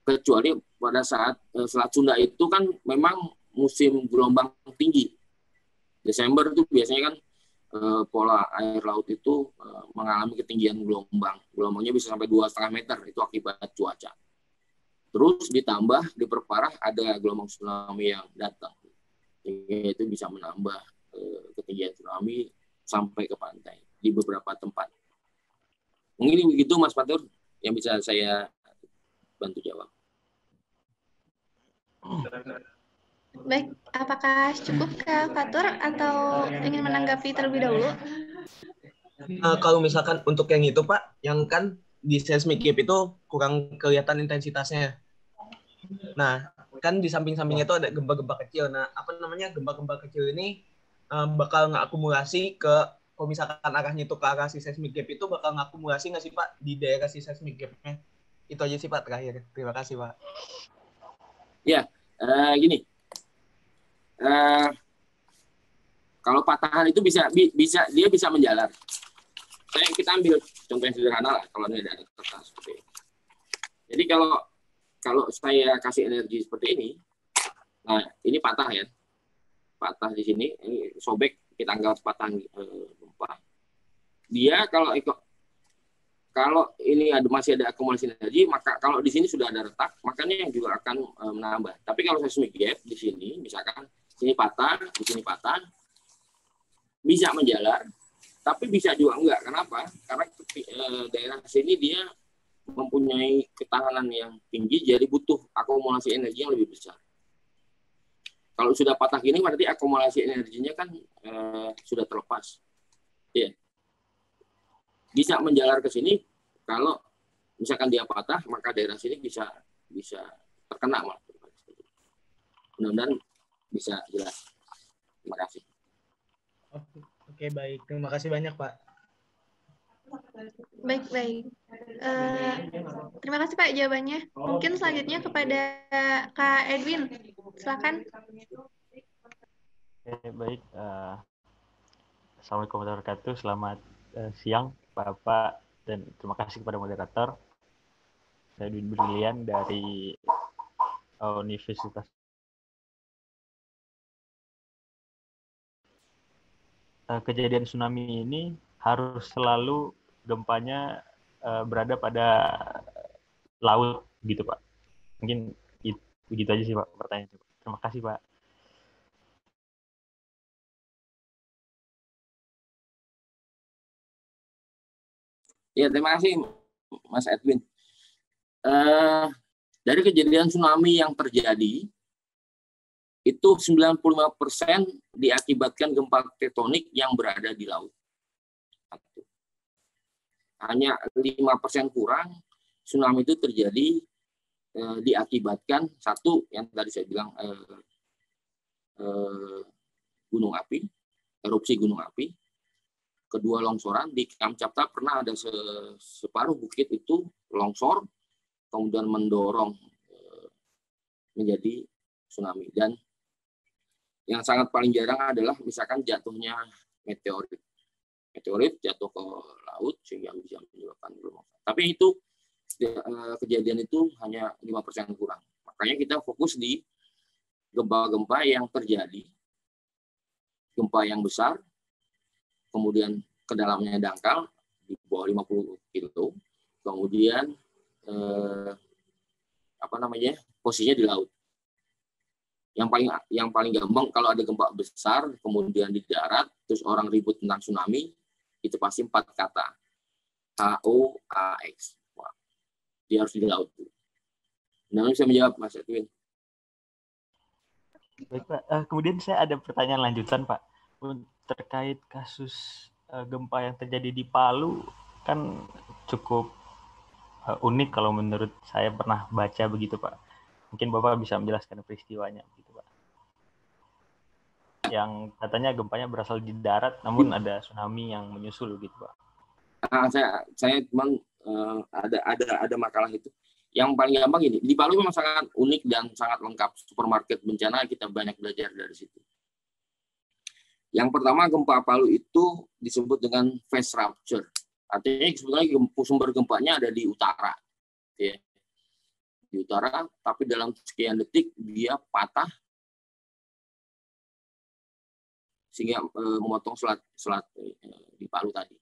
Kecuali pada saat Selat Sunda itu kan memang musim gelombang tinggi. Desember itu biasanya kan pola air laut itu mengalami ketinggian gelombang. Gelombangnya bisa sampai 2,5 meter, itu akibat cuaca. Terus ditambah, diperparah ada gelombang tsunami yang datang. Sehingga itu bisa menambah ketinggian tsunami sampai ke pantai di beberapa tempat. Mungkin begitu Mas Fatur yang bisa saya bantu jawab. Baik, apakah cukup Kak Fatur atau ingin menanggapi terlebih dahulu? Kalau misalkan untuk yang itu Pak, yang kan di seismic gap itu kurang kelihatan intensitasnya. Nah, kan di samping-sampingnya itu ada gempa-gempa kecil. Nah, apa namanya gempa-gempa kecil ini bakal ngakumulasi ke, kalau misalkan arahnya itu ke arah si seismic gap itu bakal ngakumulasi nggak sih Pak di daerah si seismic gap-nya? Itu aja sih Pak terakhir. Terima kasih Pak. Ya, gini. Kalau patahan itu dia bisa menjalar. Kita ambil contoh yang sederhana lah, kalau ini ada kertas seperti ini. Jadi kalau saya kasih energi seperti ini, nah ini patah ya, patah di sini, ini sobek, kita anggap patah gempa. Dia kalau ini masih ada akumulasi energi, maka kalau di sini sudah ada retak, makanya yang juga akan menambah. Tapi kalau seismic gap di sini, misalkan sini patah, di sini patah, bisa menjalar, tapi bisa juga enggak. Kenapa? Karena daerah sini dia mempunyai ketahanan yang tinggi, jadi butuh akumulasi energi yang lebih besar. Kalau sudah patah gini, berarti akumulasi energinya kan sudah terlepas. Ya. Bisa menjalar ke sini, kalau misalkan dia patah, maka daerah sini bisa terkena. Mudah-mudahan bisa jelas. Terima kasih. Oke, baik. Terima kasih banyak, Pak. Baik. Terima kasih Pak jawabannya. Mungkin selanjutnya kepada Kak Edwin. Silakan. Oke, baik. Assalamualaikum warahmatullahi wabarakatuh. Selamat siang, Bapak, dan terima kasih kepada moderator. Saya Edwin Brilian dari Universitas. Kejadian tsunami ini harus selalu gempanya berada pada laut gitu Pak. Mungkin begitu aja sih Pak pertanyaan. Terima kasih Pak. Ya, terima kasih Mas Edwin. Dari kejadian tsunami yang terjadi, itu 95% diakibatkan gempa tektonik yang berada di laut. Hanya 5% kurang, tsunami itu terjadi diakibatkan, satu yang tadi saya bilang, gunung api, erupsi gunung api. Kedua, longsoran. Di Kamchatka pernah ada separuh bukit itu longsor, kemudian mendorong menjadi tsunami. Dan yang sangat paling jarang adalah misalkan jatuhnya meteorit. Meteorit jatuh ke laut sehingga bisa menyebabkan gelombang. Tapi itu kejadian itu hanya 5% kurang. Makanya kita fokus di gempa-gempa yang terjadi. Gempa yang besar, kemudian kedalamnya dangkal di bawah 50 kilo, kemudian posisinya di laut. Yang paling gampang kalau ada gempa besar kemudian di darat terus orang ribut tentang tsunami, itu pasti 4 kata. HOAX. Dia harus di laut. Nah, bisa menjawab Mas Edwin. Baik Pak. Kemudian saya ada pertanyaan lanjutan Pak terkait kasus gempa yang terjadi di Palu, kan cukup unik kalau menurut saya pernah baca begitu Pak. Mungkin Bapak bisa menjelaskan peristiwanya gitu Pak. Yang katanya gempanya berasal di darat, namun ada tsunami yang menyusul gitu Pak. Saya memang ada makalah itu. Yang paling gampang ini, di Palu memang sangat unik dan sangat lengkap. Supermarket bencana kita banyak belajar dari situ. Yang pertama, gempa Palu itu disebut dengan phase rupture. Artinya sebetulnya sumber gempanya ada di utara. Ya. Di utara, tapi dalam sekian detik dia patah. sehingga memotong selat di Palu tadi.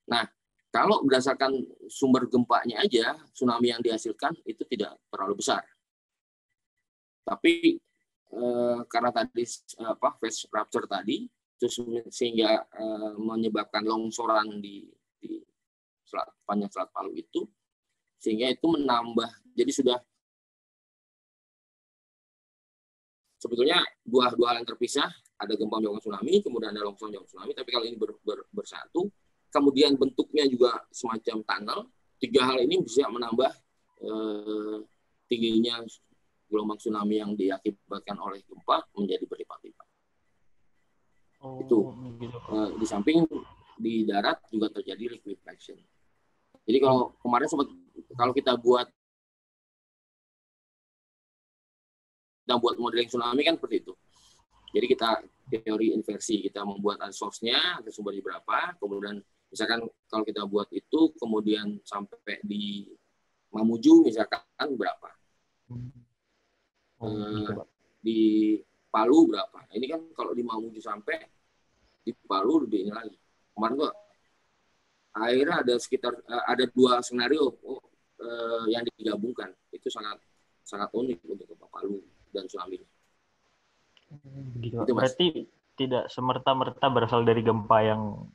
Nah, kalau berdasarkan sumber gempanya aja, tsunami yang dihasilkan itu tidak terlalu besar. Tapi karena tadi phase rupture tadi, sehingga menyebabkan longsoran di sepanjang Selat Palu itu, sehingga itu menambah. Jadi sudah sebetulnya dua hal yang terpisah, ada gempa menyebabkan tsunami, kemudian ada longsor menyebabkan tsunami, tapi kalau ini bersatu, kemudian bentuknya juga semacam tunnel, tiga hal ini bisa menambah tingginya gelombang tsunami yang diakibatkan oleh gempa menjadi berlipat-lipat. Itu di samping di darat juga terjadi liquefaction. Jadi kalau kemarin kalau kita buat modeling tsunami kan seperti itu. Jadi kita teori inversi, kita membuat ada source-nya, ada sumbernya berapa, kemudian misalkan kalau kita buat itu, kemudian sampai di Mamuju misalkan berapa, di Palu berapa. Ini kan kalau di Mamuju sampai di Palu lebih ini lagi. Kemarin tuh akhirnya ada dua skenario yang digabungkan. Itu sangat unik untuk gempa Palu dan tsunami. Begitu. Berarti tidak semerta-merta berasal dari gempa yang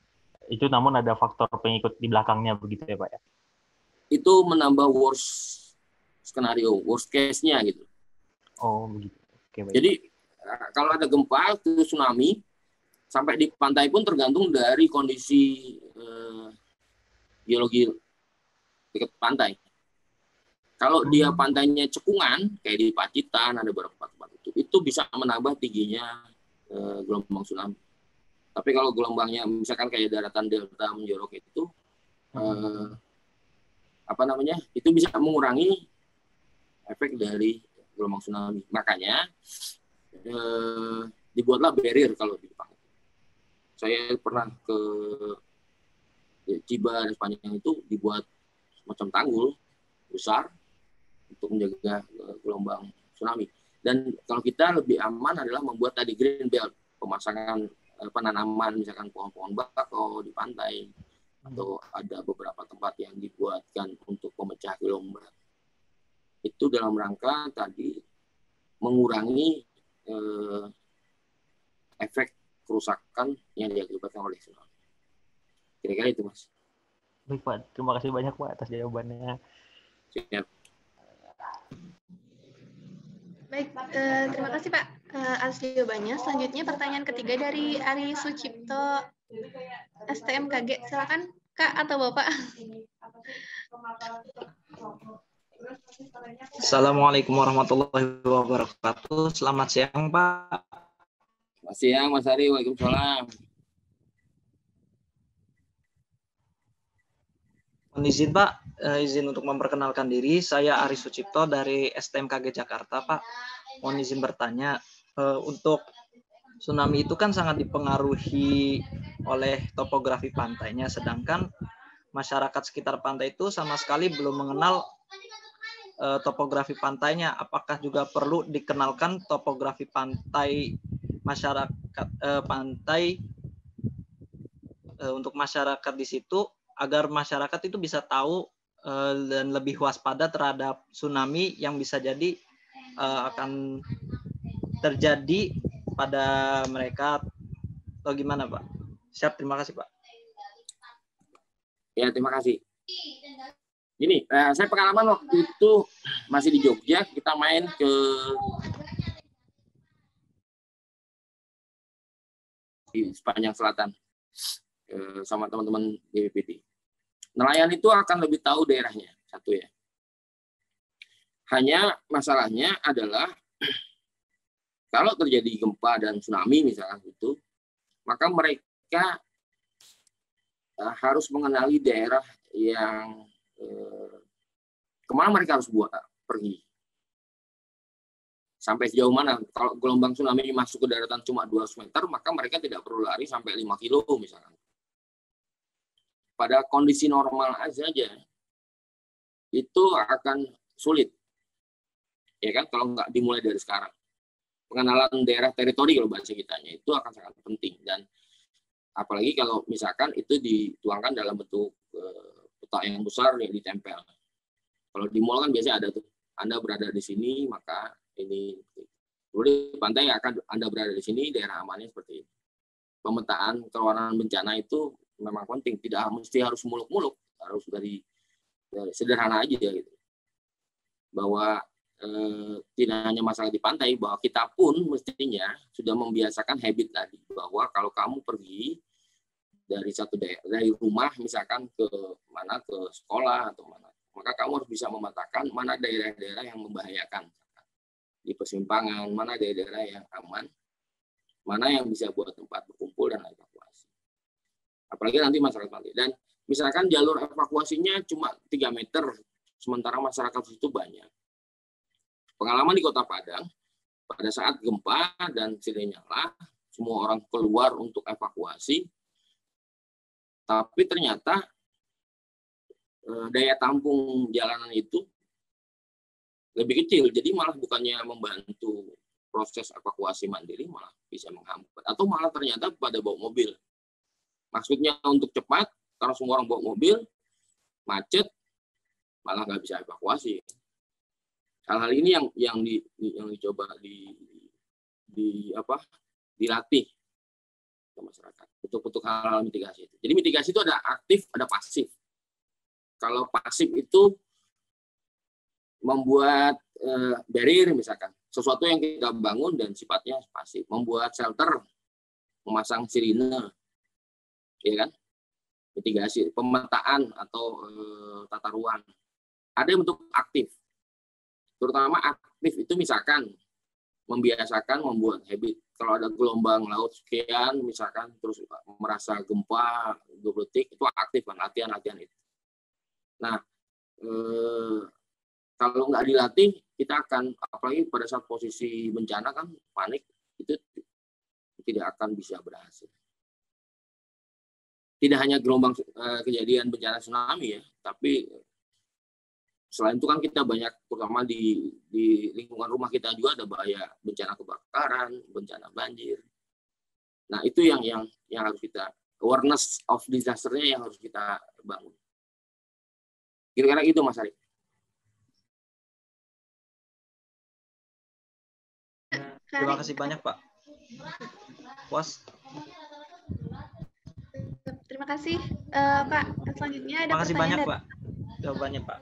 itu, namun ada faktor pengikut di belakangnya, begitu ya Pak ya? Itu menambah worst skenario, worst case-nya gitu. Oh begitu. Oke, baik. Jadi kalau ada gempa, itu tsunami, sampai di pantai pun tergantung dari kondisi geologi dekat pantai. Kalau dia pantainya cekungan, kayak di Pacitan, ada beberapa tempat itu bisa menambah tingginya gelombang tsunami. Tapi kalau gelombangnya misalkan kayak daratan delta menjorok itu, itu bisa mengurangi efek dari gelombang tsunami. Makanya dibuatlah barrier kalau di Jepang. Saya pernah ke Chiba dan sepanjang itu dibuat semacam tanggul besar untuk menjaga gelombang tsunami. Dan kalau kita lebih aman adalah membuat tadi green belt, pemasangan penanaman misalkan pohon-pohon bakau di pantai, atau ada beberapa tempat yang dibuatkan untuk pemecah gelombang. Itu dalam rangka tadi mengurangi efek kerusakan yang diakibatkan oleh tsunami. Kira-kira itu, Mas. Baik, Pak. Terima kasih banyak, Pak, atas jawabannya. Siap. Baik, terima kasih Pak atas jawabannya. Selanjutnya pertanyaan ketiga dari Ari Sucipto, STMKG. Silakan Kak atau Bapak. Assalamualaikum warahmatullahi wabarakatuh. Selamat siang, Pak. Selamat siang, Mas Ari. Waalaikumsalam. Izin Pak, izin untuk memperkenalkan diri. Saya Ari Sucipto dari STMKG Jakarta, Pak. Mohon izin bertanya, untuk tsunami itu kan sangat dipengaruhi oleh topografi pantainya, sedangkan masyarakat sekitar pantai itu sama sekali belum mengenal topografi pantainya. Apakah juga perlu dikenalkan topografi pantai masyarakat pantai untuk masyarakat di situ, agar masyarakat itu bisa tahu dan lebih waspada terhadap tsunami yang bisa jadi akan terjadi pada mereka, atau gimana, Pak? Siap, terima kasih, Pak. Ya, terima kasih. Gini, saya pengalaman waktu itu masih di Jogja, kita main ke di sepanjang selatan sama teman-teman BPPT. Nelayan itu akan lebih tahu daerahnya, satu ya. Hanya masalahnya adalah kalau terjadi gempa dan tsunami misalnya itu, maka mereka harus mengenali daerah yang kemana mereka harus pergi. Sampai sejauh mana. Kalau gelombang tsunami masuk ke daratan cuma 200 meter, maka mereka tidak perlu lari sampai 5 kilo misalnya. Pada kondisi normal aja itu akan sulit, ya kan, kalau nggak dimulai dari sekarang. pengenalan daerah teritori kalau bahasa kitanya itu akan sangat penting, dan apalagi kalau misalkan itu dituangkan dalam bentuk peta yang besar yang ditempel. Kalau di mall kan biasanya ada tuh, Anda berada di sini maka ini. Lalu di pantai akan Anda berada di sini, daerah amannya seperti ini. Pemetaan kerawanan bencana itu memang penting, tidak mesti harus muluk-muluk, harus dari sederhana aja gitu. Bahwa tidak hanya masalah di pantai, bahwa kita pun mestinya sudah membiasakan habit tadi, bahwa kalau kamu pergi dari satu daerah, dari rumah misalkan ke sekolah atau mana, maka kamu harus bisa memetakan mana daerah-daerah yang membahayakan di persimpangan, mana daerah-daerah yang aman, mana yang bisa buat tempat berkumpul dan evakuasi. Apalagi nanti masyarakat pantai. Dan misalkan jalur evakuasinya cuma 3 meter, sementara masyarakat itu banyak. Pengalaman di Kota Padang, pada saat gempa dan sirene nyala, semua orang keluar untuk evakuasi, tapi ternyata daya tampung jalanan itu lebih kecil, jadi malah bukannya membantu proses evakuasi mandiri, malah bisa menghambat. Atau malah ternyata pada bawa mobil. Maksudnya untuk cepat, karena semua orang bawa mobil, macet, malah nggak bisa evakuasi. Hal-hal ini yang dicoba dilatih ke masyarakat untuk hal-hal mitigasi itu. Jadi mitigasi itu ada aktif, ada pasif. Kalau pasif itu membuat barrier misalkan, sesuatu yang kita bangun dan sifatnya pasif, membuat shelter, memasang sirine, ya kan? Mitigasi, pemetaan atau tata ruang. Ada yang bentuk aktif. Terutama aktif itu misalkan membiasakan membuat habit. Kalau ada gelombang laut sekian, misalkan terus merasa gempa 20 detik, itu aktif kan, latihan-latihan itu. Nah, kalau nggak dilatih, kita akan, apalagi pada saat posisi bencana kan, panik, itu tidak akan bisa berhasil. Tidak hanya gelombang kejadian bencana tsunami ya, tapi selain itu kan kita banyak, terutama di lingkungan rumah kita juga ada bahaya bencana kebakaran, bencana banjir. Nah itu yang harus kita, awareness of disaster-nya yang harus kita bangun. Kira-kira itu Mas Ari. Terima kasih banyak Pak. Puas. Terima kasih Pak. Selanjutnya ada Terima kasih pertanyaan banyak Pak. Jawabannya Pak.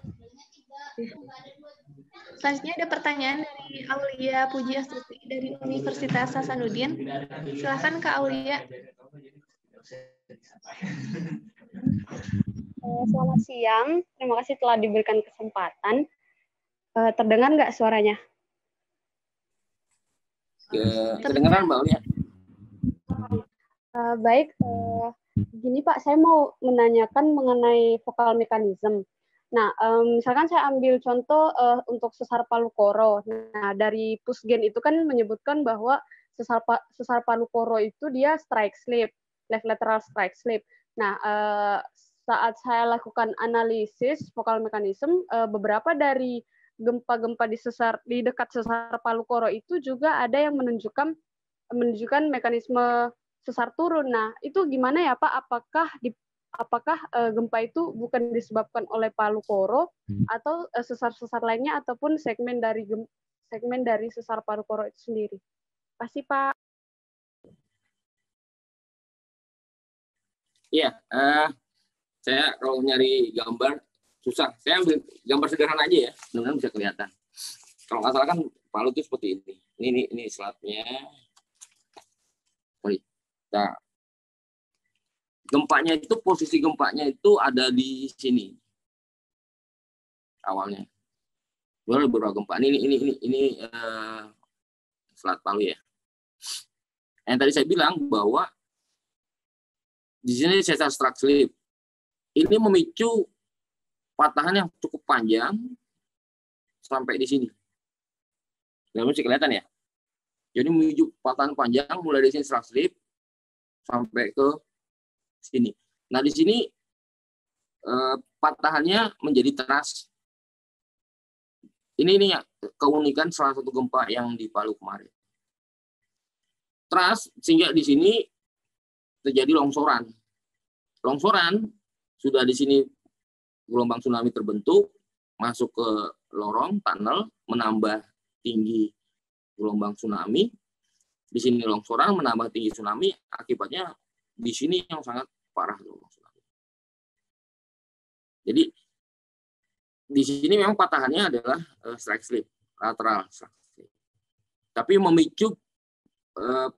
Selanjutnya ada pertanyaan dari Aulia Puji Astuti dari Universitas Hasanuddin. Silakan Kak Aulia. Selamat siang. Terima kasih telah diberikan kesempatan. Terdengar nggak suaranya? Kedengaran Mbak Aulia. Baik. Gini Pak, saya mau menanyakan mengenai vokal mekanisme. Nah, misalkan saya ambil contoh untuk sesar Palu Koro. Nah, dari Pusgen itu kan menyebutkan bahwa sesar Palu Koro itu dia strike slip, left lateral strike slip. Nah, saat saya lakukan analisis vokal mekanisme, beberapa dari gempa-gempa di dekat sesar Palu Koro itu juga ada yang menunjukkan mekanisme sesar turun. Nah, itu gimana ya Pak? Apakah gempa itu bukan disebabkan oleh Palu Koro atau sesar-sesar lainnya ataupun segmen dari sesar Palu Koro itu sendiri? Terima kasih Pak. Iya, saya kalau nyari gambar susah. Saya ambil gambar sederhana aja ya, mudah-mudahan bisa kelihatan. Kalau nggak salah kan Palu itu seperti ini. Ini slide-nya. Nah, gempanya itu, posisi gempanya itu ada di sini awalnya. Beberapa gempa. Ini slide Palu ya. Yang tadi saya bilang bahwa di sini sesar strike slip ini memicu patahan yang cukup panjang sampai di sini. Masih kelihatan ya? Jadi memicu patahan panjang mulai dari sini strike slip sampai ke sini. Nah di sini patahannya menjadi teras. Ini ya keunikan salah satu gempa yang di Palu kemarin. trust sehingga di sini terjadi longsoran. Longsoran sudah di sini gelombang tsunami terbentuk, masuk ke lorong tunnel, menambah tinggi gelombang tsunami. Di sini longsoran menambah tinggi tsunami, akibatnya di sini yang sangat parah gelombang tsunami. Jadi di sini memang patahannya adalah strike slip, lateral strike slip. Tapi memicu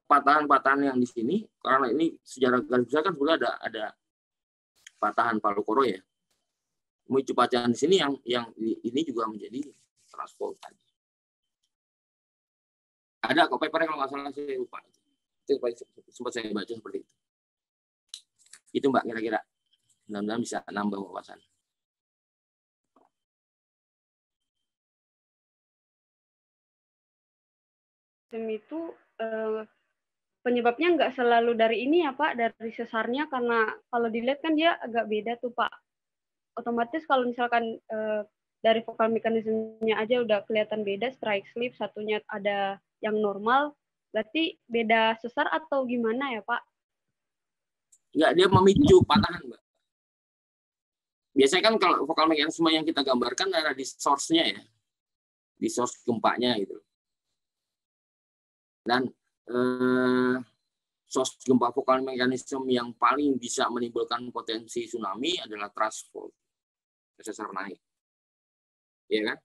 patahan-patahan yang di sini, karena ini sejarah garis besar kan sebenarnya ada patahan Palu Koro ya. Memicu patahan di sini yang ini juga menjadi trust fault tadi. Ada kok papernya kalau nggak salah, saya lupa. Itu sempat saya baca seperti itu. Itu Mbak kira-kira. Mudah-mudahan bisa nambah wawasan. Itu penyebabnya nggak selalu dari ini ya Pak, dari sesarnya, karena kalau dilihat kan dia agak beda tuh Pak. Otomatis kalau misalkan dari vokal mekanismenya aja udah kelihatan beda, strike slip, satunya ada yang normal, berarti beda sesar atau gimana ya Pak? Enggak, dia memicu patahan Mbak. Biasanya kan kalau vokal mekanisme yang kita gambarkan ada di source-nya ya, di source gempanya gitu. Dan source gempa vokal mekanisme yang paling bisa menimbulkan potensi tsunami adalah thrust fault, sesar naik, ya kan?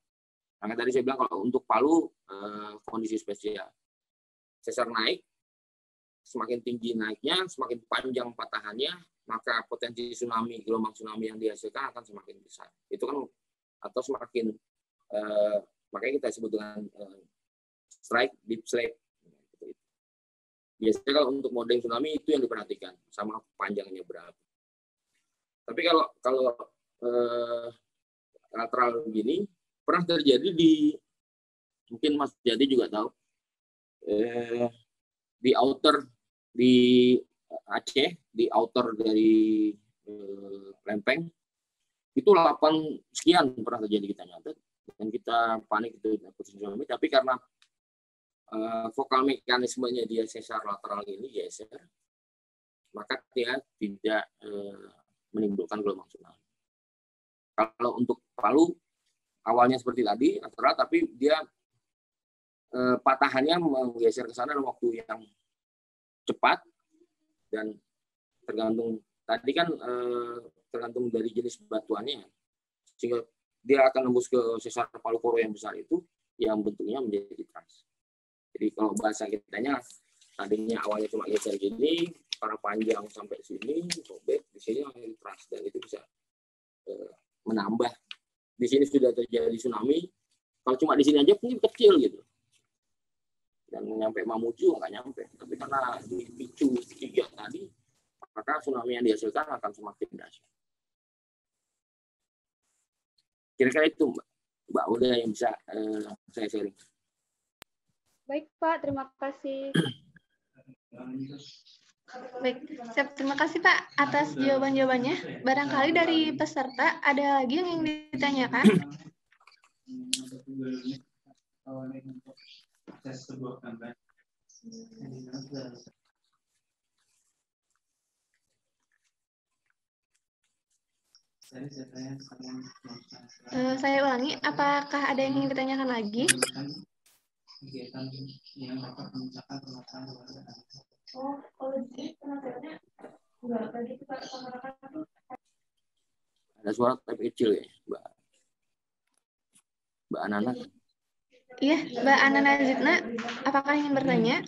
Karena tadi saya bilang kalau untuk Palu kondisi spesial, sesar naik, semakin tinggi naiknya, semakin panjang patahannya, maka potensi tsunami, gelombang tsunami yang dihasilkan akan semakin besar. Itu kan atau semakin makanya kita sebut dengan strike, deep slip. Biasanya kalau untuk modeling tsunami itu yang diperhatikan, sama panjangnya berapa. Tapi kalau lateral begini pernah terjadi di, mungkin Mas Jadi juga tahu, di outer di Aceh, di outer dari Lempeng, itu 8 sekian pernah terjadi kita nyatet, dan kita panik itu tsunami. Tapi karena vokal mekanismenya dia sesar lateral ini geser, maka dia tidak menimbulkan gelombang tsunami. Kalau untuk Palu awalnya seperti tadi lateral, tapi dia patahannya menggeser ke sana dalam waktu yang cepat, dan tergantung tadi kan tergantung dari jenis batuannya, sehingga dia akan nembus ke sesar Palu Koro yang besar itu, yang bentuknya menjadi trust. Jadi kalau bahasa kitanya tadinya awalnya cuma geser gini, karena panjang sampai sini, sobek di sini menjadi trust, dan itu bisa menambah. Di sini sudah terjadi tsunami, kalau cuma di sini aja mungkin kecil gitu, dan nyampe Mamuju nggak nyampe. Tapi karena dipicu 3 tadi, maka tsunami yang dihasilkan akan semakin dahsyat. Kira-kira itu Mbak Uda yang bisa saya sharing. Baik Pak, terima kasih. Baik, siap. Terima kasih Pak atas jawaban-jawabannya. Barangkali dari peserta ada lagi yang ingin ditanyakan? Saya ulangi, apakah ada yang ingin ditanyakan lagi? Ada suara tapi kecil ya, Mbak Anana. Iya, Mbak Anana Zidna, apakah ingin bertanya?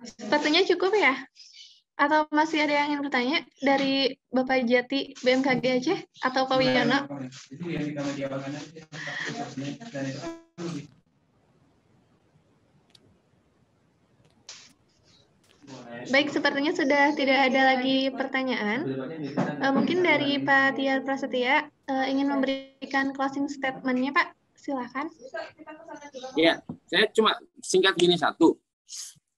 Sepertinya cukup ya? Atau masih ada yang ingin bertanya dari Bapak Jati BMKG Aceh atau Pak Wiono? Baik, sepertinya sudah tidak ada lagi pertanyaan. Mungkin dari Pak Tiar Prasetya ingin memberikan closing statement-nya, Pak. Silakan. Ya, saya cuma singkat gini satu.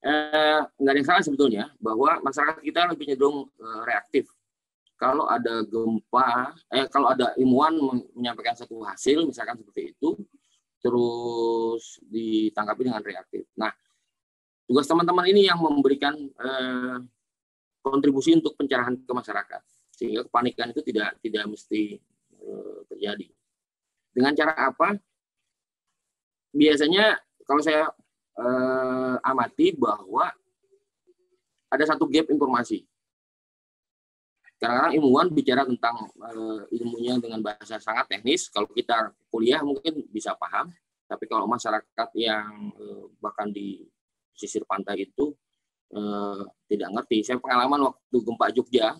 nggak ada yang salah sebetulnya bahwa masyarakat kita lebih cenderung reaktif. Kalau ada gempa, kalau ada ilmuwan menyampaikan satu hasil, misalkan seperti itu, terus ditanggapi dengan reaktif. Nah, tugas teman-teman ini yang memberikan kontribusi untuk pencerahan ke masyarakat, sehingga kepanikan itu tidak mesti terjadi. Dengan cara apa? Biasanya kalau saya amati bahwa ada satu gap informasi. Kadang-kadang ilmuwan bicara tentang ilmunya dengan bahasa sangat teknis. Kalau kita kuliah mungkin bisa paham, tapi kalau masyarakat yang bahkan di pesisir pantai itu tidak ngerti. Saya pengalaman waktu gempa Jogja,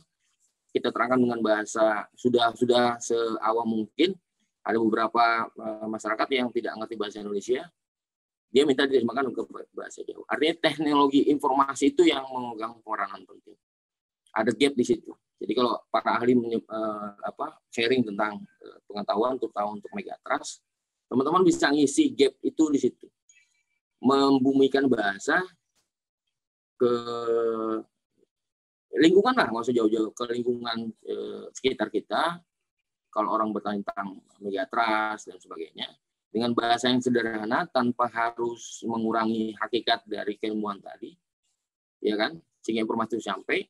kita terangkan dengan bahasa sudah seawam mungkin. Ada beberapa masyarakat yang tidak ngerti bahasa Indonesia, dia minta diterjemahkan ke bahasa Jawa. Artinya teknologi informasi itu yang memegang peranan penting. Ada gap di situ. Jadi kalau para ahli sharing tentang pengetahuan terutama untuk megatrust, teman-teman bisa ngisi gap itu di situ. Membumikan bahasa ke lingkungan lah, nggak usah jauh-jauh, ke lingkungan sekitar kita. Kalau orang bertanya tentang megatrust dan sebagainya, dengan bahasa yang sederhana tanpa harus mengurangi hakikat dari keilmuan tadi, ya kan? Sehingga informasi itu sampai.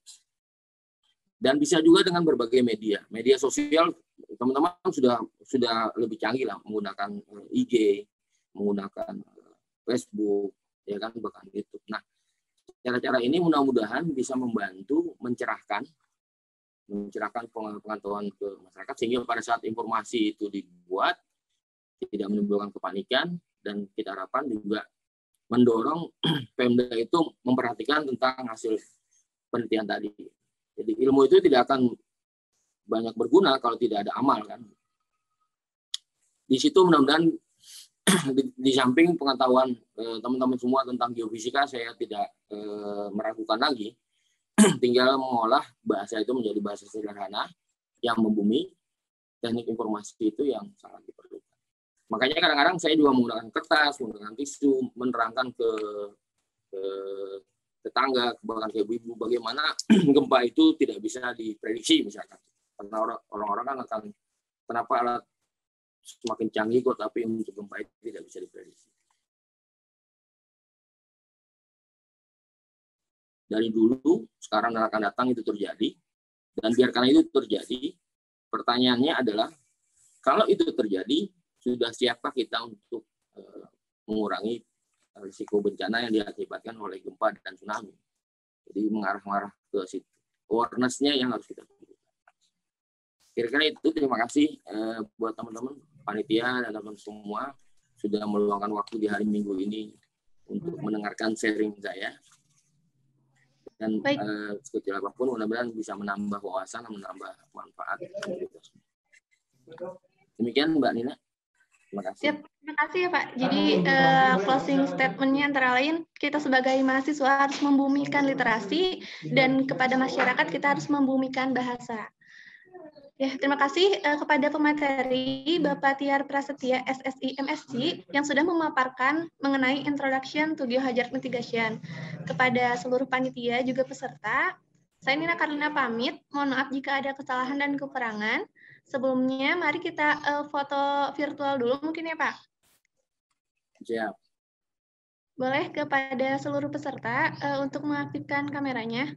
Dan bisa juga dengan berbagai media sosial, teman-teman sudah lebih canggih lah, menggunakan IG, menggunakan Facebook, ya kan, bahkan YouTube. Nah, cara-cara ini mudah-mudahan bisa membantu mencerahkan pengetahuan ke masyarakat, sehingga pada saat informasi itu dibuat tidak menimbulkan kepanikan, dan kita harapkan juga mendorong Pemda itu memperhatikan tentang hasil penelitian tadi. Jadi ilmu itu tidak akan banyak berguna kalau tidak ada amal, kan. Di situ mudah-mudahan di samping pengetahuan teman-teman semua tentang geofisika, saya tidak meragukan lagi. Tinggal mengolah bahasa itu menjadi bahasa sederhana yang membumi. Teknik informasi itu yang sangat diperlukan. Makanya kadang-kadang saya juga menggunakan kertas, menggunakan tisu, menerangkan ke tetangga, bahkan ke ibu-ibu, bagaimana gempa itu tidak bisa diprediksi misalkan. Karena orang-orang kan akan, kenapa alat semakin canggih kok, tapi untuk gempa itu tidak bisa diprediksi. Dari dulu, sekarang dan akan datang itu terjadi, dan biarkan itu terjadi. Pertanyaannya adalah, kalau itu terjadi, sudah siapkah kita untuk mengurangi risiko bencana yang diakibatkan oleh gempa dan tsunami? Jadi mengarah-arah ke situ. Awareness-nya yang harus kita lakukan. Kira-kira itu. Terima kasih buat teman-teman panitia dan teman-teman semua sudah meluangkan waktu di hari Minggu ini untuk mendengarkan sharing saya. Dan sekecil apapun mudah-mudahan bisa menambah wawasan dan menambah manfaat. Demikian Mbak Nina. Terima kasih. Siap, terima kasih ya Pak. Jadi closing statement-nya antara lain, kita sebagai mahasiswa harus membumikan literasi, dan kepada masyarakat kita harus membumikan bahasa. Ya, terima kasih kepada pemateri Bapak Tiar Prasetya SSI MSc yang sudah memaparkan mengenai Introduction to Geohazard Mitigation. Kepada seluruh panitia juga peserta, saya Nina Karlina pamit. Mohon maaf jika ada kesalahan dan kekurangan. Sebelumnya, mari kita foto virtual dulu mungkin ya Pak? Siap. Boleh kepada seluruh peserta untuk mengaktifkan kameranya.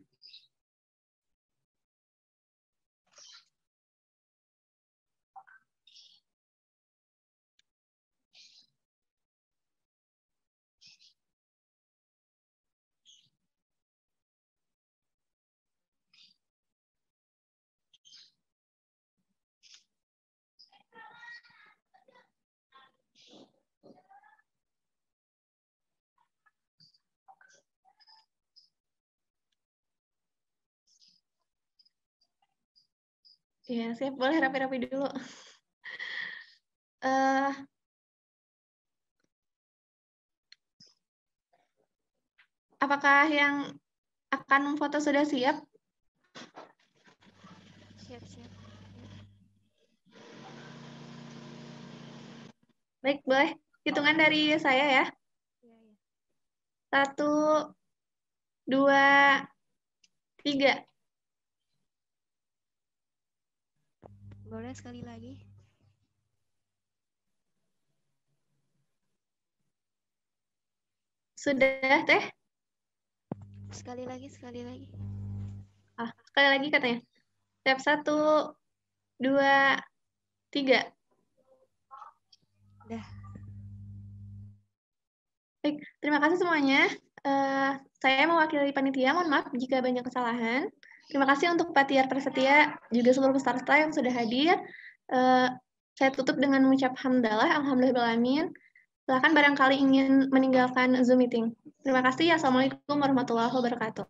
Ya, siap. Boleh rapi-rapi dulu. Apakah yang akan memfoto sudah siap? Siap-siap. Baik, boleh. Hitungan dari saya ya. 1, 2, 3. Boleh sekali lagi? Sudah, Teh? Sekali lagi, sekali lagi. Sekali lagi katanya. Step 1, 2, 3. Dah. Baik, terima kasih semuanya. Saya mewakili panitia, mohon maaf jika banyak kesalahan. Terima kasih untuk Pak Tiar Prasetya, juga seluruh peserta yang sudah hadir. Saya tutup dengan mengucap hamdalah, alhamdulillahirrahmanirrahim. Silakan barangkali ingin meninggalkan Zoom meeting. Terima kasih. Assalamualaikum warahmatullahi wabarakatuh.